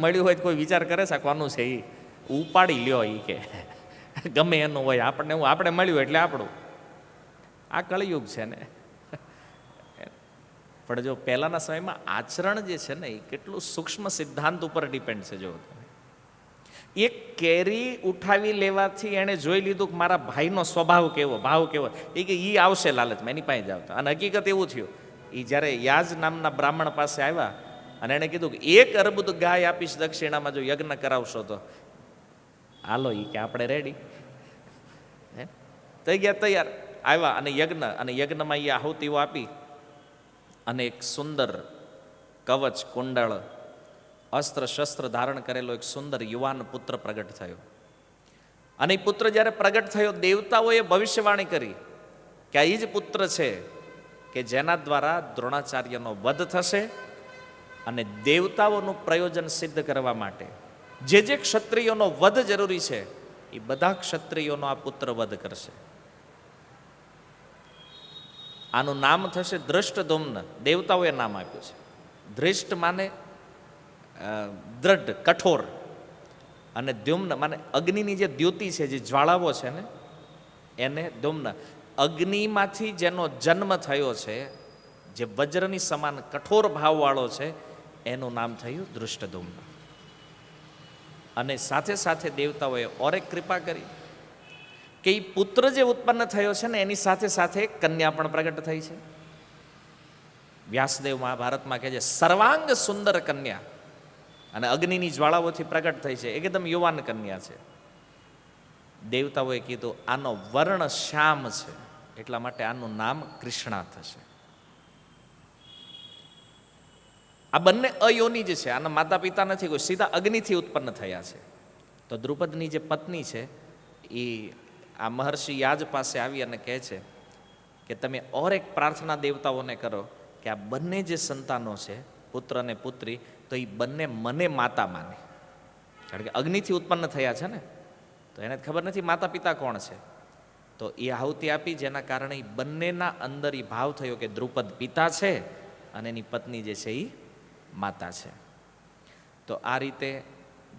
મળ્યું હોય તો કોઈ વિચાર કરે છે કોનું છે, એ ઉપાડી લ્યો, એ કે ગમે એનું હોય, આપણે મળ્યું એટલે આપણું. આ કળિયુગ છે ને. પણ જો પહેલાંના સમયમાં આચરણ જે છે ને એ કેટલું સૂક્ષ્મ સિદ્ધાંત ઉપર ડિપેન્ડ છે. જો એક કેરી ઉઠાવી લેવાથી એણે જોઈ લીધું કે મારા ભાઈનો સ્વભાવ કેવો, ભાવ કેવો, એ કે એ આવશે લાલચમાં, એની પાસે જ આવતા. અને હકીકત એવું થયું, એ જ્યારે યાજ નામના બ્રાહ્મણ પાસે આવ્યા અને એણે કીધું કે 1 અરબુદ ગાય આપીશ દક્ષિણામાં જો યજ્ઞ કરાવશો તો. હાલો, એ કે આપણે રેડી. થઈ ગયા તૈયાર, આવ્યા અને યજ્ઞમાં એ આહુતિઓ આપી અને એક સુંદર કવચ, કુંડળ, અસ્ત્ર શસ્ત્ર ધારણ કરેલો એક સુંદર યુવાન પુત્ર પ્રગટ થયો. અને એ પુત્ર જ્યારે પ્રગટ થયો, દેવતાઓએ ભવિષ્યવાણી કરી કે આ એ જ પુત્ર છે કે જેના દ્વારા દ્રોણાચાર્યનો વધ થશે. અને દેવતાઓનું પ્રયોજન સિદ્ધ કરવા માટે જે જે ક્ષત્રિયોનો વધ જરૂરી છે એ બધા ક્ષત્રિયોનો આ પુત્ર વધ કરશે. આનું નામ થશે ધૃષ્ટદ્યુમ્ન. દેવતાઓએ નામ આપ્યું છે. ધૃષ્ટ માને દ્રઢ, કઠોર, અને દ્યુમ્ન માને અગ્નિની જે દ્યુતિ છે, જે જ્વાળાઓ છે ને એને દ્યુમ્ન. અગ્નિમાંથી જેનો જન્મ થયો છે, જે વજ્રની સમાન કઠોર ભાવવાળો છે, એનું નામ થયું ધૃષ્ટદ્યુમ્ન. અને સાથે સાથે દેવતાઓએ ઓર એક કૃપા કરી કે એ પુત્ર જે ઉત્પન્ન થયો છે ને એની સાથે સાથે કન્યા પણ પ્રગટ થઈ છે. વ્યાસદેવ મહાભારતમાં કહે છે સર્વાંગ સુંદર કન્યા, અને અગ્નિની જ્વાળાઓથી પ્રગટ થઈ છે, એકદમ યુવાન કન્યા છે. દેવતાઓએ કીધું આનો વર્ણ શ્યામ છે, એટલા માટે આનું નામ કૃષ્ણા થશે. આ બંને અયોની જ છે, આના માતા પિતા નથી, કોઈ સીધા અગ્નિથી ઉત્પન્ન થયા છે. તો દ્રુપદની જે પત્ની છે એ આ મહર્ષિ યાજ પાસે આવી અને કહે છે કે તમે ઓર એક પ્રાર્થના દેવતાઓને કરો કે આ બંને જે સંતાનો છે, પુત્ર અને પુત્રી, તો એ બંને મને માતા માને. કારણ કે અગ્નિથી ઉત્પન્ન થયા છે ને, તો એને ખબર નથી માતા પિતા કોણ છે. તો એ આહુતિ આપી, જેના કારણે એ બંનેના અંદર એ ભાવ થયો કે દ્રુપદ પિતા છે અને એની પત્ની જે છે એ માતા છે. તો આ રીતે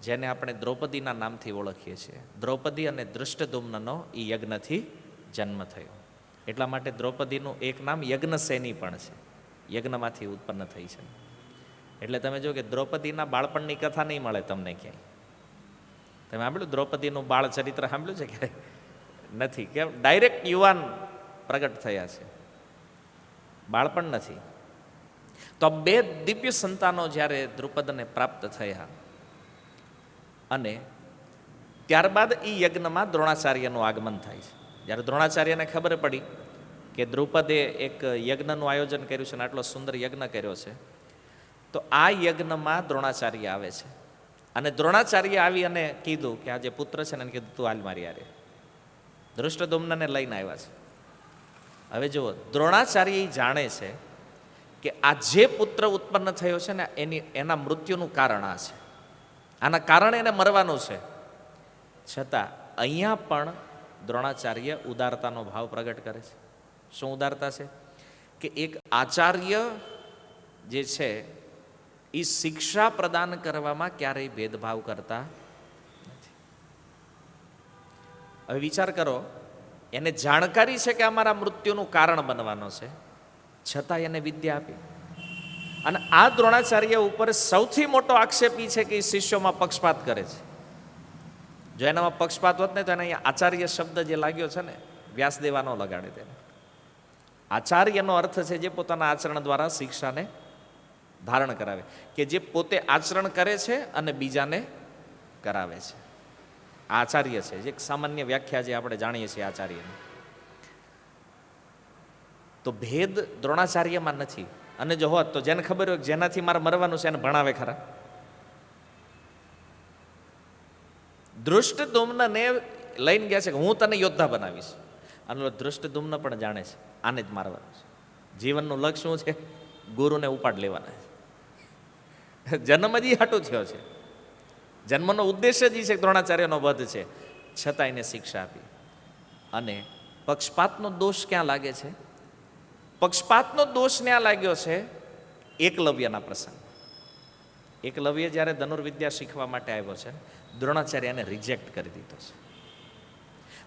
જેને આપણે દ્રૌપદીના નામથી ઓળખીએ છીએ, દ્રૌપદી અને ધૃષ્ટદ્યુમ્નનો એ યજ્ઞથી જન્મ થયો. એટલા માટે દ્રૌપદીનું એક નામ યજ્ઞસેની પણ છે, યજ્ઞમાંથી ઉત્પન્ન થઈ છે. એટલે તમે જો કે દ્રૌપદીના બાળપણની કથા નહીં મળે તમને ક્યાંય. તમે સાંભળ્યું દ્રૌપદીનું બાળ ચરિત્ર સાંભળ્યું છે ક્યારે? નથી. કેમ? ડાયરેક્ટ યુવાન પ્રગટ થયા છે, બાળપણ નથી. તો આ બે દિવ્ય સંતાનો જ્યારે દ્રુપદને પ્રાપ્ત થયા અને ત્યારબાદ એ યજ્ઞમાં દ્રોણાચાર્યનું આગમન થાય છે. જ્યારે દ્રોણાચાર્યને ખબર પડી કે દ્રુપદે એક યજ્ઞનું આયોજન કર્યું છે અને આટલો સુંદર યજ્ઞ કર્યો છે, તો આ યજ્ઞમાં દ્રોણાચાર્ય આવે છે. અને દ્રોણાચાર્ય આવી અને કીધું કે આ જે પુત્ર છે ને એને કીધું તું હાલ મારી હારે. ધૃષ્ટદ્યુમ્નને લઈને આવ્યા છે. હવે જુઓ, દ્રોણાચાર્ય જાણે છે કે આ જે પુત્ર ઉત્પન્ન થયો છે ને એના મૃત્યુનું કારણ આ છે, આના કારણે એને મરવાનું છે. છતાં અહીંયા પણ દ્રોણાચાર્ય ઉદારતાનો ભાવ પ્રગટ કરે છે. શું ઉદારતા છે? કે એક આચાર્ય જે છે એ શિક્ષા પ્રદાન કરવામાં ક્યારેય ભેદભાવ કરતા નથી. હવે વિચાર કરો, એને જાણકારી છે કે અમારા મૃત્યુનું કારણ બનવાનો છે, છતાં એને વિદ્યા આપી. અને આ દ્રોણાચાર્ય ઉપર સૌથી મોટો આક્ષેપ એ છે કે એ શિષ્યોમાં પક્ષપાત કરે છે. જો એનામાં પક્ષપાત હોત ને તો એને અહીંયા આચાર્ય શબ્દ જે લાગ્યો છે ને, વ્યાસદેવાનો લગાડે તેને. આચાર્યનો અર્થ છે જે પોતાના આચરણ દ્વારા શિક્ષાને ધારણ કરાવે, કે જે પોતે આચરણ કરે છે અને બીજાને કરાવે છે. આચાર્ય છે, જે એક સામાન્ય વ્યાખ્યા જે આપણે જાણીએ છીએ આચાર્યની. તો ભેદ દ્રોણાચાર્યમાં નથી. અને જો હોત તો જેને ખબર હોય જેનાથી મારે મરવાનું છે એને ભણાવે ખરા? ધૃષ્ટદ્યુમ્નને લઈને ગયા છે કે હું તને યોદ્ધા બનાવીશ, અને ધૃષ્ટદ્યુમ્ન પણ જાણે છે આને જ મારવાનું છે. જીવનનું લક્ષ્ય શું છે? ગુરુને ઉપાડ લેવાના છે. જન્મ જ હાટું થયો છે. જન્મનો ઉદ્દેશ્ય જ છે દ્રોણાચાર્યનો વધ છે, છતાં એને શિક્ષા આપી. અને પક્ષપાતનો દોષ ક્યાં લાગે છે? પક્ષપાતનો દોષ ત્યાં લાગ્યો છે એકલવ્યના પ્રસંગ. એકલવ્ય જ્યારે ધનુર્વિદ્યા શીખવા માટે આવ્યો છે, દ્રોણાચાર્ય એને રિજેક્ટ કરી દીધો છે.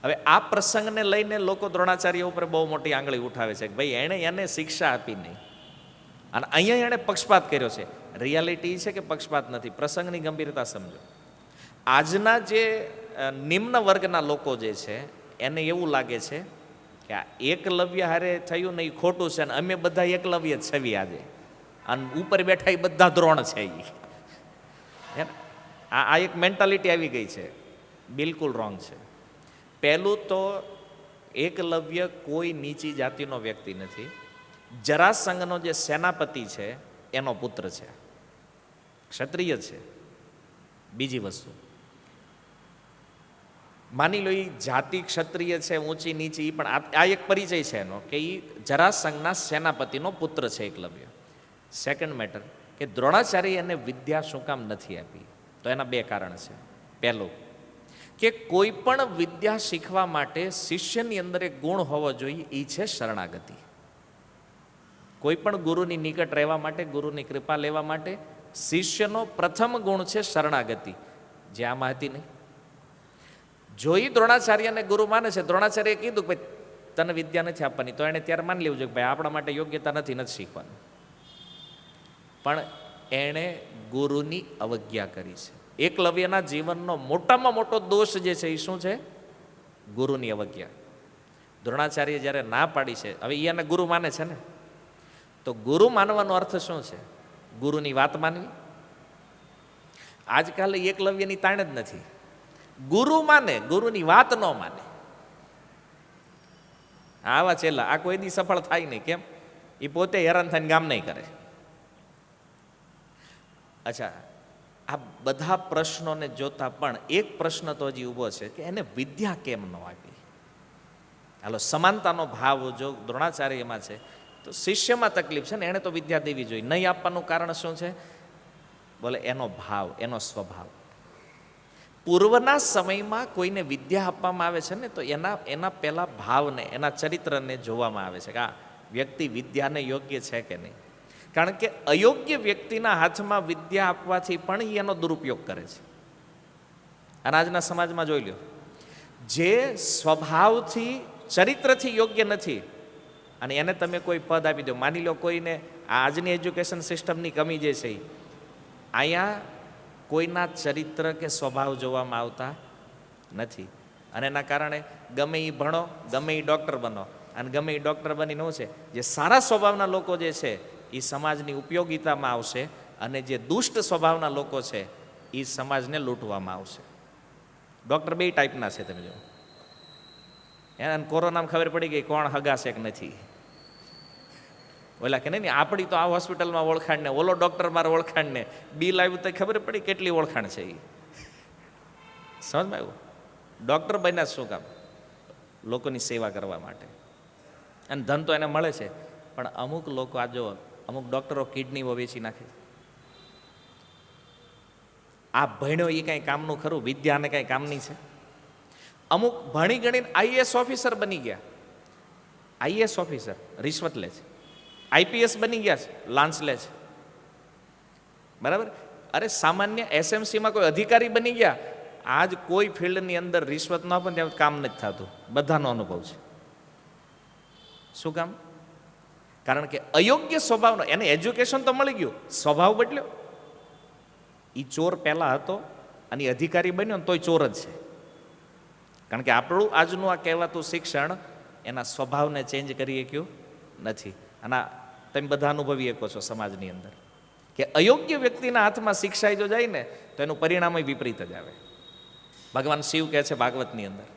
હવે આ પ્રસંગને લઈને લોકો દ્રોણાચાર્ય ઉપર બહુ મોટી આંગળી ઉઠાવે છે કે ભાઈ એને શિક્ષા આપી નહીં, અને અહીંયા એણે પક્ષપાત કર્યો છે. રિયાલિટી છે કે પક્ષપાત નથી. પ્રસંગની ગંભીરતા સમજો. આજના જે નિમ્ન વર્ગના લોકો જે છે એને એવું લાગે છે કે આ એકલવ્ય હારે થયું ને એ ખોટું છે, અને અમે બધા એકલવ્ય જ છવી આજે, અને ઉપર બેઠા એ બધા દ્રોણ છે. આ એક મેન્ટાલિટી આવી ગઈ છે, બિલકુલ રોંગ છે. પહેલું તો એકલવ્ય કોઈ નીચી જાતિનો વ્યક્તિ નથી. જરાસંઘનો જે સેનાપતિ છે એનો પુત્ર છે, ક્ષત્રિય છે. બીજી વસ્તુ માની લો એ જાતિ ક્ષત્રિય છે, ઊંચી નીચી, પણ આ એક પરિચય છે એનો કે એ જરાસંઘના સેનાપતિનો પુત્ર છે એકલવ્ય. સેકન્ડ મેટર કે દ્રોણાચાર્ય એને વિદ્યા શું કામ નથી આપી? તો એના બે કારણ છે. પહેલું કે કોઈ પણ વિદ્યા શીખવા માટે શિષ્યની અંદર એક ગુણ હોવો જોઈએ, એ છે શરણાગતિ. કોઈ પણ ગુરુની નિકટ રહેવા માટે, ગુરુની કૃપા લેવા માટે શિષ્યનો પ્રથમ ગુણ છે શરણાગતિ, જે આમાં હતી નહીં. જો એ દ્રોણાચાર્યને ગુરુ માને છે, દ્રોણાચાર્યએ કીધું કે ભાઈ તને વિદ્યા નથી આપવાની, તો એને ત્યારે માની લેવું જોઈએ કે ભાઈ આપણા માટે યોગ્યતા નથી શીખવાનું. પણ એણે ગુરુની અવજ્ઞા કરી છે. એકલવ્યના જીવનનો મોટામાં મોટો દોષ જે છે એ શું છે? ગુરુની અવજ્ઞા. દ્રોણાચાર્ય જ્યારે ના પાડી છે, હવે એને ગુરુ માને છે ને, તો ગુરુ માનવાનો અર્થ શું છે? ગુરુની વાત માનવી. આજકાલ એકલવ્યની તાણ જ નથી. ગુરુ માને, ગુરુની વાત ન માને. આવા છેલ્લા આ કોઈ દી સફળ થાય નહીં. કેમ? એ પોતે હેરાન થઈને કામ નહીં કરે. અચ્છા, આ બધા પ્રશ્નોને જોતા પણ એક પ્રશ્ન તો હજી ઊભો છે કે એને વિદ્યા કેમ ન આપી? હાલો, સમાનતાનો ભાવ જો દ્રોણાચાર્યમાં છે તો શિષ્યમાં તકલીફ છે ને, એણે તો વિદ્યા દેવી જોઈએ. નહીં આપવાનું કારણ શું છે? બોલે એનો ભાવ, એનો સ્વભાવ. પૂર્વના સમયમાં કોઈને વિદ્યા આપવામાં આવે છે ને તો એના પહેલા ભાવને, એના ચરિત્રને જોવામાં આવે છે કે આ વ્યક્તિ વિદ્યાને યોગ્ય છે કે નહીં. કારણ કે અયોગ્ય વ્યક્તિના હાથમાં વિદ્યા આપવાથી પણ એનો દુરુપયોગ કરે છે. અને આજના સમાજમાં જોઈ લો, જે સ્વભાવથી, ચરિત્રથી યોગ્ય નથી અને એને તમે કોઈ પદ આપી દો. માની લો કોઈને આજની એજ્યુકેશન સિસ્ટમની કમી જે છે, અહીંયા કોઈના ચરિત્ર કે સ્વભાવ જોવામાં આવતા નથી. અને એના કારણે ગમે એ ભણો, ગમે એ ડૉક્ટર બનો, અને ગમે એ ડૉક્ટર બનીને શું છે, જે સારા સ્વભાવના લોકો જે છે એ સમાજની ઉપયોગિતામાં આવશે, અને જે દુષ્ટ સ્વભાવના લોકો છે એ સમાજને લૂંટવામાં આવશે. ડૉક્ટર બે ટાઈપના છે, તમે જો. એને કોરોનામાં ખબર પડી ગઈ કોણ હગા છે કે નથી. ઓલા કે નહીં આપણી તો આ હોસ્પિટલમાં ઓળખાણ ને, ઓલો ડૉક્ટર મારે ઓળખાણ ને, બિલ આવ્યું તો ખબર પડી કેટલી ઓળખાણ છે એ. સમજમાં આવ્યું? ડૉક્ટર બન્યા શું કામ? લોકોની સેવા કરવા માટે. અને ધન તો એને મળે છે, પણ અમુક લોકો આ જો, અમુક ડૉક્ટરો કિડનીઓ વેચી નાખે. આ ભણ્યો એ કાંઈ કામનું ખરું? વિદ્યાને કાંઈ કામની છે? અમુક ભણી ગણીને આઈએએસ ઓફિસર બની ગયા. આઈએએસ ઓફિસર રિશ્વત લે છે. આઈપીએસ બની ગયા છે, લાંચ લે છે. બરાબર. અરે સામાન્ય એસએમસીમાં કોઈ અધિકારી બની ગયા, આજ કોઈ ફિલ્ડની અંદર રિશ્વત ન આપે ત્યાં કામ નથી થતું, બધાનો અનુભવ છે. શું કામ? કારણ કે અયોગ્ય સ્વભાવનો, એને એજ્યુકેશન તો મળી ગયું, સ્વભાવ બદલ્યો. એ ચોર પહેલા હતો અને અધિકારી બન્યો ને તોય ચોર જ છે. કારણ કે આપણું આજનું આ કહેવાતું શિક્ષણ એના સ્વભાવને ચેન્જ કરી શક્યું નથી. અને તમે બધા અનુભવી શકો છો સમાજની અંદર કે અયોગ્ય વ્યક્તિના હાથમાં શિક્ષાઈ જો જાય ને તો એનું પરિણામ વિપરીત જ આવે. ભગવાન શિવ કહે છે ભાગવતની અંદર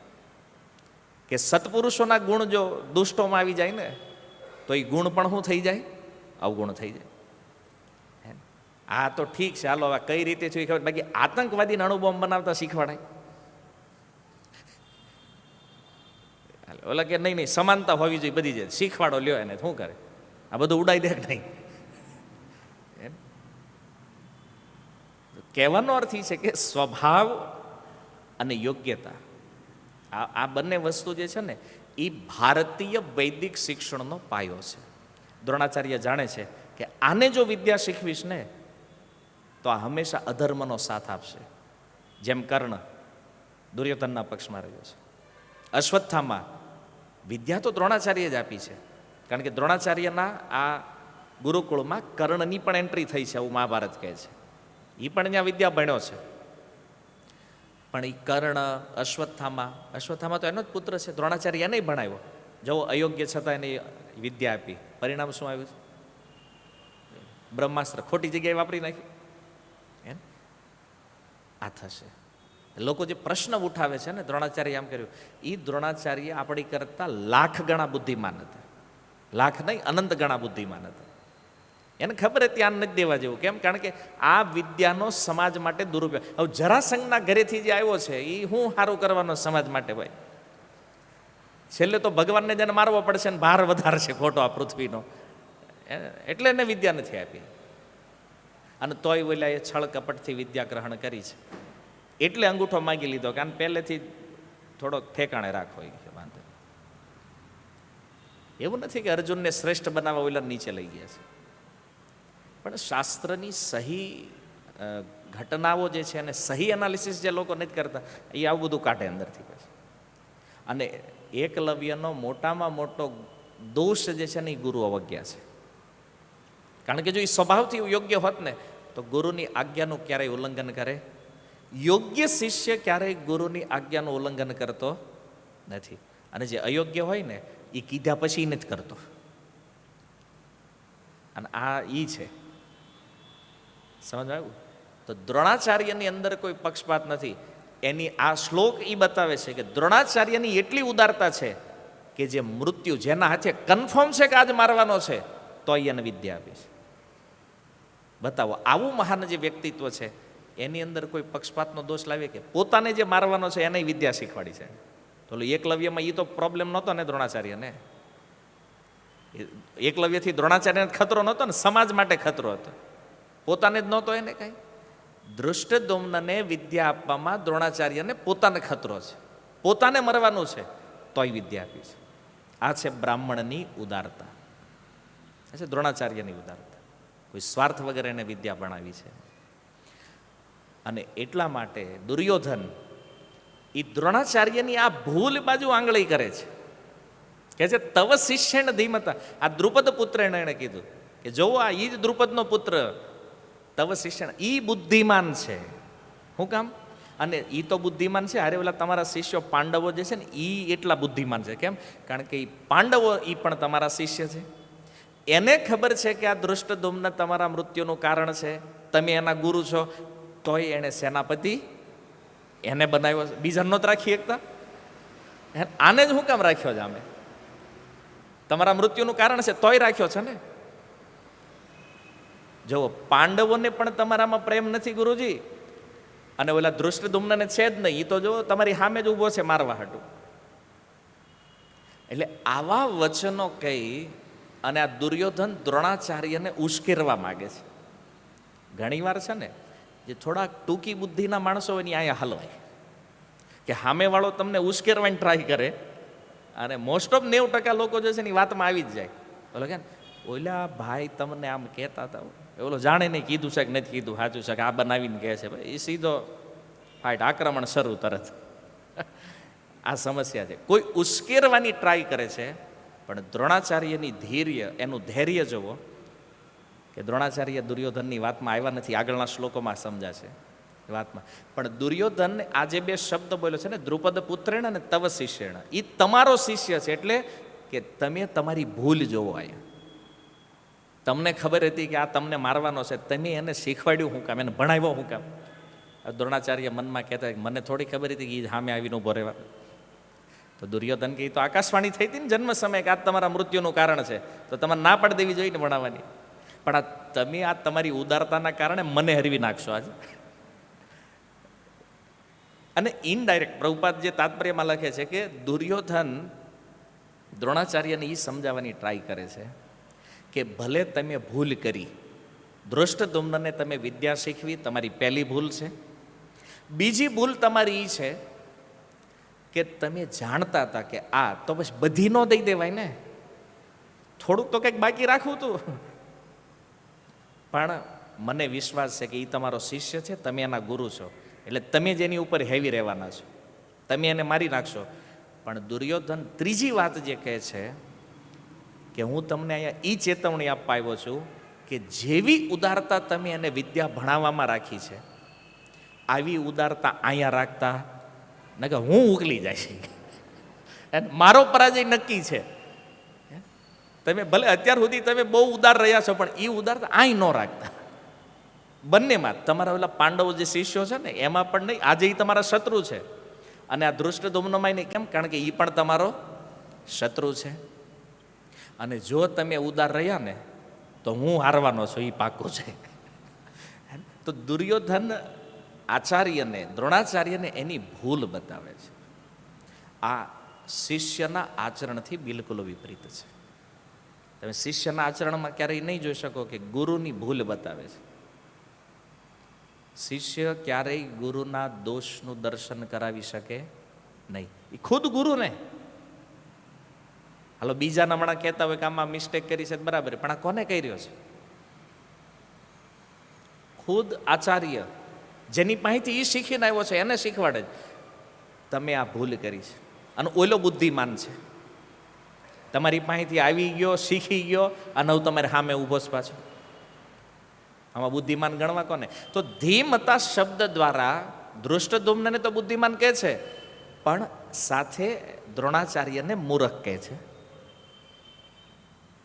કે સત્પુરુષોના ગુણ જો દુષ્ટોમાં આવી જાય ને તો એ ગુણ પણ શું થઈ જાય? અવગુણ થઈ જાય. આ તો ઠીક છે, હાલો હવે કઈ રીતે થયું ખબર, બાકી આતંકવાદીને અણુબોમ્બ બનાવતા શીખવાડાય. ઓલા કે નહીં નહીં સમાનતા હોવી જોઈએ બધી જાય, શીખવાડો લ્યો એને, શું કરે? આ બધું ઉડાઈ દે કે નહીં? કહેવાનો અર્થ એ છે કે સ્વભાવ અને યોગ્યતા, આ બંને વસ્તુ જે છે ને એ ભારતીય વૈદિક શિક્ષણનો પાયો છે. દ્રોણાચાર્ય જાણે છે કે આને જો વિદ્યા શીખવીશ ને તો આ હંમેશા અધર્મનો સાથ આપશે. જેમ કર્ણ દુર્યોધનના પક્ષમાં રહ્યો છે. અશ્વત્થામાં વિદ્યા તો દ્રોણાચાર્ય જ આપી છે, કારણ કે દ્રોણાચાર્યના આ ગુરુકુળમાં કર્ણની પણ એન્ટ્રી થઈ છે એવું મહાભારત કહે છે. એ પણ ત્યાં વિદ્યા ભણ્યો છે. પણ એ કર્ણ અશ્વત્થામાં તો એનો જ પુત્ર છે, દ્રોણાચાર્ય એને ભણાવ્યો. જો અયોગ્ય છતાં એને વિદ્યા આપી, પરિણામ શું આવ્યું છે? બ્રહ્માસ્ત્ર ખોટી જગ્યાએ વાપરી નાખ્યું. આ થશે. લોકો જે પ્રશ્ન ઉઠાવે છે ને દ્રોણાચાર્ય આમ કર્યું, એ દ્રોણાચાર્ય આપણી કરતા લાખ ગણા બુદ્ધિમાન હતા. લાખ નહીં, અનંત ગણા બુદ્ધિમાન હતા. એને ખબર હતી ધ્યાન નથી દેવા જેવું. કેમ? કારણ કે આ વિદ્યાનો સમાજ માટે દુરુપયોગ. હવે જરાસંઘના ઘરેથી જે આવ્યો છે એ હું સારું કરવાનો સમાજ માટે? ભાઈ છેલ્લે તો ભગવાનને જેને મારવો પડશે ને ભાર વધારશે ખોટો આ પૃથ્વીનો, એટલે એને વિદ્યા નથી આપી. અને તોય ઓલા એ છળ કપટથી વિદ્યા ગ્રહણ કરી છે. એટલે અંગૂઠો માગી લીધો કે આને પહેલેથી થોડોક ઠેકાણે રાખો. વાંધો એવું નથી કે અર્જુનને શ્રેષ્ઠ બનાવવા ઓલા નીચે લઈ ગયા છે, પણ શાસ્ત્રની સહી ઘટનાઓ જે છે અને સહી એનાલિસિસ જે લોકો નથી કરતા એ આવું બધું કાઢે અંદરથી. પછી અને એકલવ્યનો મોટામાં મોટો દોષ જે છે ને એ ગુરુ અવજ્ઞા છે. કારણ કે જો એ સ્વભાવથી યોગ્ય હોત ને તો ગુરુની આજ્ઞાનું ક્યારેય ઉલ્લંઘન કરે. યોગ્ય શિષ્ય ક્યારેય ગુરુની આજ્ઞાનું ઉલ્લંઘન કરતો નથી. અને જે અયોગ્ય હોય ને એ કીધા પછી નથી કરતો. અને આ ઈ છે, સમજ આવ્યું? તો દ્રોણાચાર્યની અંદર કોઈ પક્ષપાત નથી. એની આ શ્લોક એ બતાવે છે કે દ્રોણાચાર્યની એટલી ઉદારતા છે કે જે મૃત્યુ જેના હાથે કન્ફર્મ છે કે આજ મારવાનો છે તો એને વિદ્યા આપી છે. બતાવો, આવું મહાન જે વ્યક્તિત્વ છે એની અંદર કોઈ પક્ષપાતનો દોષ લાવે કે પોતાને જે મારવાનો છે એને વિદ્યા શીખવાડી છે. તો એકલવ્યમાં એ તો પ્રોબ્લેમ નહોતો ને દ્રોણાચાર્યને. એકલવ્યથી દ્રોણાચાર્યને ખતરો નહોતો ને, સમાજ માટે ખતરો હતો, પોતાને જ નહોતો. એને કઈ ધૃષ્ટદ્યુમ્નને વિદ્યા આપવામાં દ્રોણાચાર્યને પોતાને ખતરો છે, પોતાને મરવાનું છે તોય વિદ્યા આપી છે. આ છે બ્રાહ્મણની ઉદારતા, આ છે દ્રોણાચાર્યની ઉદારતા. કોઈ સ્વાર્થ વગર એને વિદ્યા ભણાવી છે. અને એટલા માટે દુર્યોધન એ દ્રોણાચાર્યની આ ભૂલ બાજુ આંગળી કરે છે કે છે તવ શિષ્યણ ધીમતા. આ દ્રુપદ પુત્ર એને કીધું કે જો આ ઈ જ દ્રુપદનો પુત્ર તવ શિષ્યણ, ઈ બુદ્ધિમાન છે. શું કામ? અને ઈ તો બુદ્ધિમાન છે, અરે ઓલા તમારા શિષ્યો પાંડવો જે છે ને ઈ એટલા બુદ્ધિમાન છે. કેમ? કારણ કે ઈ પાંડવો ઈ પણ તમારા શિષ્ય છે. એને ખબર છે કે આ ધૃષ્ટદ્યુમ્ન તમારા મૃત્યુનું કારણ છે, તમે એના ગુરુ છો, તોય એણે સેનાપતિ એને બનાવ્યો. બીજા નહોત રાખી એકતા, આને જ શું કામ રાખ્યો છે? અમે તમારા મૃત્યુનું કારણ છે તોય રાખ્યો છે ને. જો પાંડવોને પણ તમારામાં પ્રેમ નથી ગુરુજી, અને ઓલા ધૃષ્ટદ્યુમ્નને છે જ નહીં, એ તો જો તમારી સામે જ ઊભો છે મારવા હાટું. એટલે આવા વચનો કહી અને આ દુર્યોધન દ્રોણાચાર્યને ઉશ્કેરવા માગે છે. ઘણીવાર છે ને જે થોડા ટૂંકી બુદ્ધિના માણસો હોય ને અહીંયા હલવાય કે સામેવાળો તમને ઉશ્કેરવાની ટ્રાય કરે, અને મોસ્ટ ઓફ 90% લોકો જે છે ને એ વાતમાં આવી જ જાય. બોલો કે ઓલા ભાઈ તમને આમ કહેતા હતા, ઓલો જાણે નહીં કીધું છે કે નથી કીધું, સાચું છે કે આ બનાવીને કહે છે, ભાઈ એ સીધો ફાઇટ, આક્રમણ શરૂ તરત. આ સમસ્યા છે. કોઈ ઉશ્કેરવાની ટ્રાય કરે છે, પણ દ્રોણાચાર્યની ધૈર્ય, એનું ધૈર્ય જુઓ કે દ્રોણાચાર્ય દુર્યોધનની વાતમાં આવ્યા નથી, આગળના શ્લોકોમાં સમજાશે વાતમાં. પણ દુર્યોધન આ જે બે શબ્દ બોલ્યો છે ને, દ્રુપદ પુત્રેણ અને તવ શિષ્યણ, એ તમારો શિષ્ય છે. એટલે કે તમે તમારી ભૂલ જોવો. અહીંયા તમને ખબર હતી કે આ તમને મારવાનો છે, તમે એને શીખવાડ્યું શું કામ, એને ભણાવ્યો શું કામ? દ્રોણાચાર્ય મનમાં કહેતા કે મને થોડી ખબર હતી કે એ સામે આવીને ઊભો રહેવા. તો દુર્યોધન કે તો આકાશવાણી થઈ હતી ને જન્મ સમય કે આ તમારા મૃત્યુનું કારણ છે, તો તમારે ના પાડી દેવી જોઈએ ને ભણાવવાની. પણ આ તમે આ તમારી ઉદારતાના કારણે મને હરવી નાખશો આજે. અને ઇનડાયરેક્ટ પ્રભુપાદ જે તાત્પર્યમાં લખે છે કે દુર્યોધન દ્રોણાચાર્યને એ સમજાવવાની ટ્રાય કરે છે કે ભલે તમે ભૂલ કરી, ધૃષ્ટદ્યુમ્નને તમે વિદ્યા શીખવી, તમારી પહેલી ભૂલ છે. બીજી ભૂલ તમારી એ છે કે તમે જાણતા હતા કે આ તો બસ બધી ન દઈ દેવાય ને, થોડુંક તો કંઈક બાકી રાખવું હતું. પણ મને વિશ્વાસ છે કે એ તમારો શિષ્ય છે, તમે એના ગુરુ છો, એટલે તમે જ એની ઉપર હેવી રહેવાના છો, તમે એને મારી નાખશો. પણ દુર્યોધન ત્રીજી વાત જે કહે છે કે હું તમને અહીંયા એ ચેતવણી આપવા આવ્યો છું કે જેવી ઉદારતા તમે એને વિદ્યા ભણાવવામાં રાખી છે, આવી ઉદારતા અહીંયા રાખતા ને કે હું ઉકલી જાય છે, મારો પરાજય નક્કી છે. તમે ભલે અત્યાર સુધી તમે બહુ ઉદાર રહ્યા છો, પણ એ ઉદારતા અહીં ન રાખતા. બંનેમાં તમારા ઓલા પાંડવો જે શિષ્યો છે ને એમાં પણ નહીં, આજે એ તમારા શત્રુ છે. અને આ ધૃષ્ટદ્યુમ્નમાં નહીં, કેમ? કારણ કે એ પણ તમારો શત્રુ છે. અને જો તમે ઉદાર રહ્યા ને તો હું હારવાનો છું, એ પાકું છે. તો દુર્યોધન આચાર્યને, દ્રોણાચાર્યને એની ભૂલ બતાવે છે. આ શિષ્યના આચરણથી બિલકુલ વિપરીત છે. તમે શિષ્યના આચરણમાં ક્યારેય નહીં જોઈ શકો કે ગુરુની ભૂલ બતાવે છે. શિષ્ય ક્યારેય ગુરુના દોષનું દર્શન કરાવી શકે નહીં. એ ખુદ ગુરુ ને, હાલો બીજાના હમણાં કહેતા હોય કે આમાં મિસ્ટેક કરી છે બરાબર, પણ આ કોને કહી રહ્યો છે? ખુદ આચાર્ય જેની પાસેથી એ શીખીને આવ્યો છે એને શીખવાડે જ તમે આ ભૂલ કરી છે. અને ઓલો બુદ્ધિમાન છે, તમારી પાસેથી આવી ગયો, શીખી ગયો, અને હવે તમારે સામે ઊભો છે પાછો. આમાં બુદ્ધિમાન ગણવા કોને? તો ધીમતા શબ્દ દ્વારા ધૃષ્ટદ્યુમ્નને તો બુદ્ધિમાન કહે છે, પણ સાથે દ્રોણાચાર્યને મૂર્ખ કહે છે.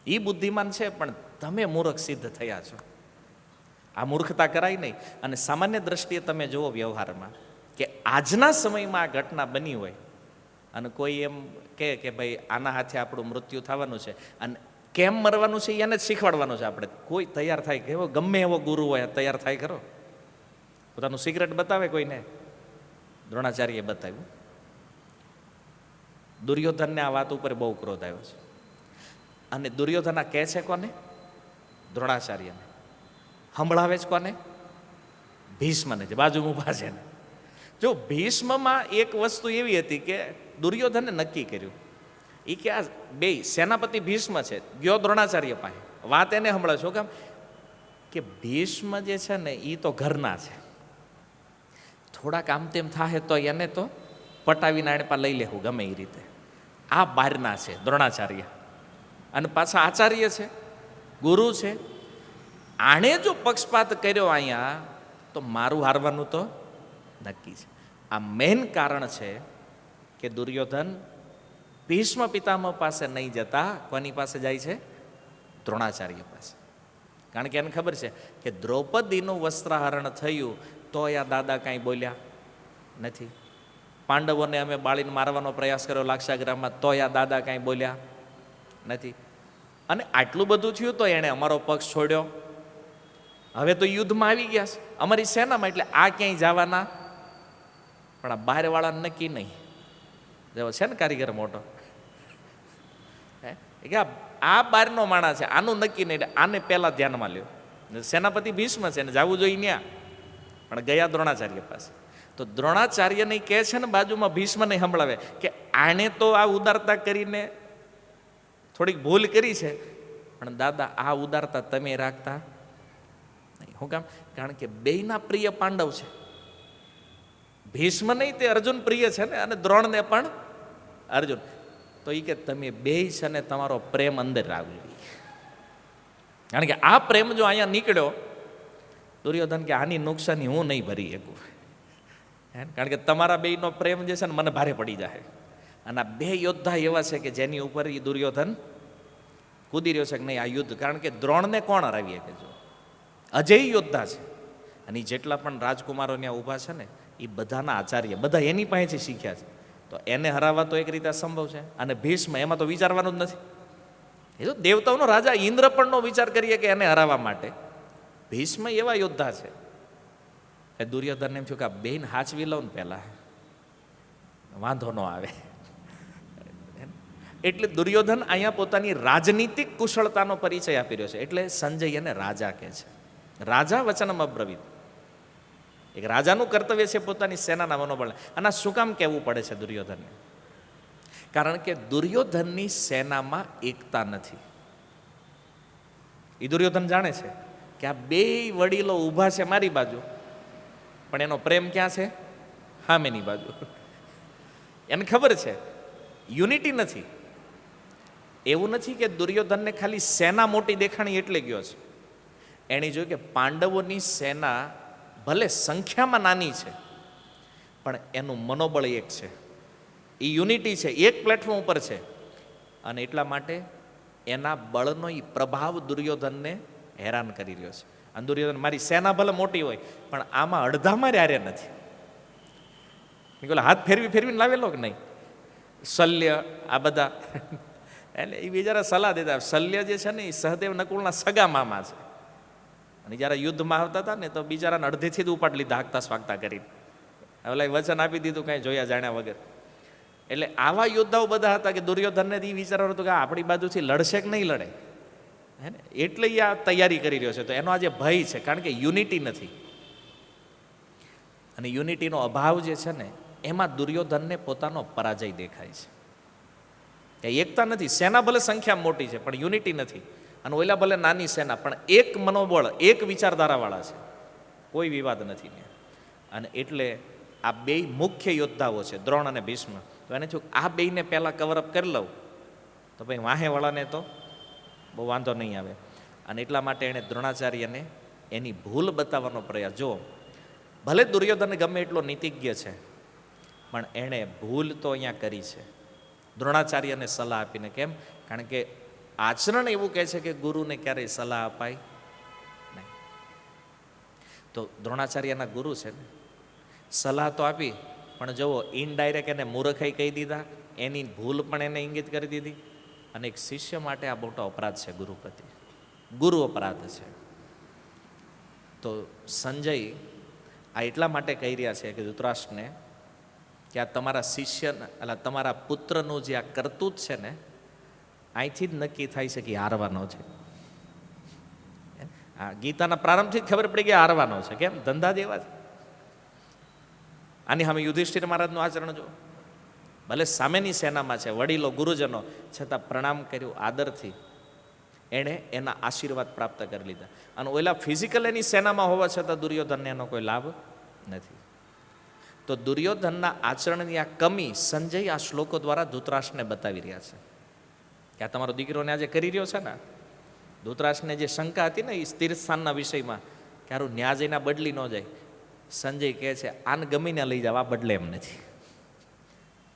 એ બુદ્ધિમાન છે, પણ તમે મૂર્ખ સિદ્ધ થયા છો. આ મૂર્ખતા કરાય નહીં. અને સામાન્ય દ્રષ્ટિએ તમે જુઓ વ્યવહારમાં કે આજના સમયમાં આ ઘટના બની હોય અને કોઈ એમ કહે કે ભાઈ આના હાથે આપણું મૃત્યુ થવાનું છે અને કેમ મરવાનું છે એને જ શીખવાડવાનું છે આપણે, કોઈ તૈયાર થાય કે એવો ગમે એવો ગુરુ હોય તૈયાર થાય ખરો? પોતાનું સિગરેટ બતાવે કોઈને? દ્રોણાચાર્યએ બતાવ્યું. દુર્યોધનને આ વાત ઉપર બહુ ક્રોધ આવ્યો છે. અને દુર્યોધન આ કહે છે કોને? દ્રોણાચાર્યને. સંભળાવે છે કોને? ભીષ્મને, જે બાજુ ઊભા છે ને. જો ભીષ્મમાં એક વસ્તુ એવી હતી કે દુર્યોધને નક્કી કર્યું, એ કે આ બે સેનાપતિ ભીષ્મ છે, ગયો દ્રોણાચાર્ય પાસે, વાત એને સંભળાવે શું કામ કે ભીષ્મ જે છે ને એ તો ઘરના છે, થોડાક આમ તેમ થાય તો એને તો પટાવીને આણે પા લઈ લેવું ગમે એ રીતે. આ બહારના છે દ્રોણાચાર્ય, અને પાછા આચાર્ય છે, ગુરુ છે. આણે જો પક્ષપાત કર્યો અહીંયા તો મારું હારવાનું તો નક્કી છે. આ મેઇન કારણ છે કે દુર્યોધન ભીષ્મ પિતામહ પાસે નહીં જતા કોની પાસે જાય છે? દ્રોણાચાર્ય પાસે. કારણ કે એને ખબર છે કે દ્રૌપદીનું વસ્ત્રાહરણ થયું તો આ દાદા કાંઈ બોલ્યા નથી. પાંડવોને અમે બાળીને મારવાનો પ્રયાસ કર્યો લાક્ષાગ્રામમાં, તો આ દાદા કાંઈ બોલ્યા નથી. અને આટલું બધું થયું તો એણે અમારો પક્ષ છોડ્યો. હવે તો યુદ્ધમાં આવી ગયા છે અમારી સેનામાં, એટલે આ ક્યાંય જવાના. પણ આ બહારવાળા નક્કી નહીં. જેવો છે ને કારીગર મોટો, કે આ બહારનો માણસ છે, આનું નક્કી નહીં, એટલે આને પહેલા ધ્યાનમાં લ્યો. સેનાપતિ ભીષ્મ છે ને જવું જોઈએ ત્યાં, પણ ગયા દ્રોણાચાર્ય પાસે. તો દ્રોણાચાર્યને કહે છે ને બાજુમાં ભીષ્મને સંભળાવે કે આણે તો આ ઉદારતા કરીને થોડીક ભૂલ કરી છે, પણ દાદા આ ઉદારતા તમે રાખતા નહીં. શું કામ? કારણ કે બેયના પ્રિય પાંડવ છે. ભીષ્મ નહીં, તે અર્જુન પ્રિય છે ને, અને દ્રોણને પણ અર્જુન. તો એ કે તમે બેય છે ને તમારો પ્રેમ અંદર આવી. કારણ કે આ પ્રેમ જો અહીંયા નીકળ્યો, દુર્યોધન કે આની નુકસાની હું નહીં ભરી શકું. કારણ કે તમારા બેયનો પ્રેમ જે છે ને મને ભારે પડી જાય. અને આ બે યોદ્ધા એવા છે કે જેની ઉપર એ દુર્યોધન કૂદી રહ્યો છે કે નહીં આ યુદ્ધ. કારણ કે દ્રોણને કોણ હરાવી શકે? જો અજય યોદ્ધા છે, અને જેટલા પણ રાજકુમારો ત્યાં ઊભા છે ને એ બધાના આચાર્ય, બધા એની પાસેથી શીખ્યા છે. તો એને હરાવવા તો એક રીતે અસંભવ છે. અને ભીષ્મ, એમાં તો વિચારવાનું જ નથી. એ તો દેવતાઓનો રાજા ઇન્દ્ર પણનો વિચાર કરીએ કે એને હરાવવા માટે. ભીષ્મ એવા યોદ્ધા છે. એ દુર્યોધન એમ થયું કે આ બેન હાચવી લઉં ને પહેલા, વાંધો ન આવે. એટલે દુર્યોધન અહીંયા પોતાની રાજનીતિક કુશળતાનો પરિચય આપી રહ્યો છે. એટલે સંજય એને રાજા કહે છે. રાજા વચનમ અબ્રવીત. એક રાજાનું કર્તવ્ય છે પોતાની સેનાના મનોબળ. અને આ શું કામ કહેવું પડે છે દુર્યોધનને? કારણ કે દુર્યોધનની સેનામાં એકતા નથી. એ દુર્યોધન જાણે છે કે આ બે વડીલો ઊભા છે મારી બાજુ, પણ એનો પ્રેમ ક્યાં છે? સામેની બાજુ. એને ખબર છે યુનિટી નથી. એવું નથી કે દુર્યોધનને ખાલી સેના મોટી દેખાણી એટલે ગયો છે. એણે જોયું કે પાંડવોની સેના ભલે સંખ્યામાં નાની છે, પણ એનું મનોબળ એક છે, એ યુનિટી છે, એક પ્લેટફોર્મ ઉપર છે. અને એટલા માટે એના બળનો એ પ્રભાવ દુર્યોધનને હેરાન કરી રહ્યો છે. અને દુર્યોધન મારી સેના ભલે મોટી હોય પણ આમાં અડધામાં હારે નથી. હાથ ફેરવીને લાવેલો કે નહીં? શલ્ય, આ બધા એટલે એ બિચારા સલાહ દેતા. શલ્ય જે છે ને એ સહદેવ નકુળના સગા મામા છે. અને જ્યારે યુદ્ધમાં આવતા હતા ને તો બિચારાને અડધેથી જ ઉપાડ લીધા, હાંકતા સ્વાગતા કરીને. હવે વચન આપી દીધું કાંઈ જોયા જાણ્યા વગર. એટલે આવા યોદ્ધાઓ બધા હતા કે દુર્યોધનને એ વિચારવાનું હતું કે આપણી બાજુથી લડશે કે નહીં લડે, હે ને? એટલે એ આ તૈયારી કરી રહ્યો છે. તો એનો આજે ભય છે, કારણ કે યુનિટી નથી. અને યુનિટીનો અભાવ જે છે ને એમાં દુર્યોધનને પોતાનો પરાજય દેખાય છે. એકતા નથી. સેના ભલે સંખ્યા મોટી છે પણ યુનિટી નથી. અને ઓલા ભલે નાની સેના પણ એક મનોબળ, એક વિચારધારાવાળા છે. કોઈ વિવાદ નથી. અને એટલે આ બે મુખ્ય યોદ્ધાઓ છે, દ્રોણ અને ભીષ્મ. તો એને થયું આ બેયને પહેલાં કવરઅપ કરી લઉં તો ભાઈ વાહેવાળાને તો બહુ વાંધો નહીં આવે. અને એટલા માટે એણે દ્રોણાચાર્યને એની ભૂલ બતાવવાનો પ્રયાસ. જો ભલે દુર્યોધન ગમે એટલો નીતિજ્ઞ છે પણ એણે ભૂલ તો અહીંયા કરી છે દ્રોણાચાર્યને સલાહ આપીને. કેમ? કારણ કે આચરણ એવું કહે છે કે ગુરુને ક્યારેય સલાહ અપાય નહીં. તો દ્રોણાચાર્યના ગુરુ છે ને, સલાહ તો આપી પણ જુઓ ઇનડાયરેક્ટ એને મૂર્ખાઈ કહી દીધા, એની ભૂલ પણ એને ઇંગિત કરી દીધી. અને એક શિષ્ય માટે આ મોટો અપરાધ છે, ગુરુ પ્રતિ ગુરુ અપરાધ છે. તો સંજય આ એટલા માટે કહી રહ્યા છે કે ધૃતરાષ્ટ્રને કે આ તમારા શિષ્ય એટલે તમારા પુત્રનું જે આ કરતૂત છે ને અહીંથી જ નક્કી થાય છે કે હારવાનો છે. આ ગીતાના પ્રારંભથી જ ખબર પડી કે હારવાનો છે. કેમ? ધંધા જેવા છે. આની સામે યુધિષ્ઠિર મહારાજનું આચરણ જો, ભલે સામેની સેનામાં છે, વડીલો ગુરુજનો, છતાં પ્રણામ કર્યું આદરથી. એણે એના આશીર્વાદ પ્રાપ્ત કરી લીધા. અને ઓલા ફિઝિકલ એની સેનામાં હોવા છતાં દુર્યોધનને એનો કોઈ લાભ નથી. તો દુર્યોધનના આચરણની આ કમી સંજય આ શ્લોકો દ્વારા ધૃતરાષ્ટ્રને બતાવી રહ્યા છે કે આ તમારો દીકરોને આજે કરી રહ્યો છે ને. ધૃતરાષ્ટ્રને જે શંકા હતી ને એ તીર્થસ્થાનના વિષયમાં કે હારું ન્યા જઈને બદલી ન જાય, સંજય કહે છે આને ગમીને લઈ જાવ, આ બદલે એમ નથી.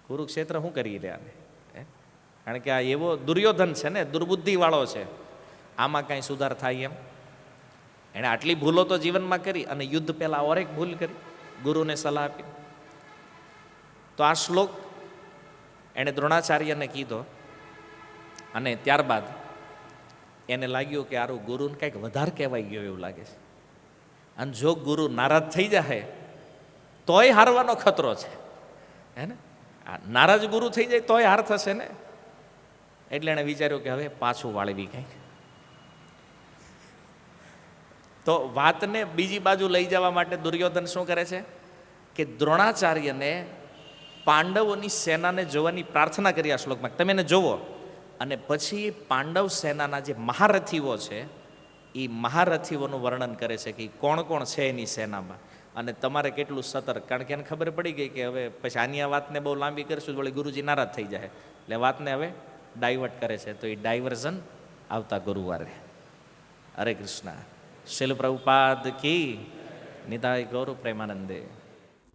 કુરુક્ષેત્ર શું કરી રહ્યા ને? કારણ કે આ એવો દુર્યોધન છે ને, દુર્બુદ્ધિવાળો છે. આમાં કાંઈ સુધાર થાય એમ? એણે આટલી ભૂલો તો જીવનમાં કરી અને યુદ્ધ પહેલાં ઓર એક ભૂલ કરી, ગુરુને સલાહ આપી. તો આ શ્લોક એણે દ્રોણાચાર્યને કીધો અને ત્યારબાદ એને લાગ્યું કે આરું ગુરુને કંઈક વધારે કહેવાઈ ગયો એવું લાગે છે. અને જો ગુરુ નારાજ થઈ જાય તોય હારવાનો ખતરો છે, હે ને? નારાજ ગુરુ થઈ જાય તોય હાર થશે ને. એટલે એણે વિચાર્યું કે હવે પાછું વાળવી કંઈક. તો વાતને બીજી બાજુ લઈ જવા માટે દુર્યોધન શું કરે છે કે દ્રોણાચાર્યને પાંડવોની સેનાને જોવાની પ્રાર્થના કરી આ શ્લોકમાં. તમે એને જોવો અને પછી પાંડવ સેનાના જે મહારથીઓ છે એ મહારથીઓનું વર્ણન કરે છે કે ઈ કોણ કોણ છે એની સેનામાં, અને તમારે કેટલું સતર્ક, કારણ કે એને ખબર પડી ગઈ કે હવે પછી આની આ વાતને બહુ લાંબી કરશું તો વળી ગુરુજી નારાજ થઈ જાય, એટલે વાતને હવે ડાયવર્ટ કરે છે. તો એ ડાયવર્ઝન આવતા ગુરુવારે. હરે કૃષ્ણ. શિલ પ્રભુપાદ કી નિતાય ગૌર પ્રેમાનંદે.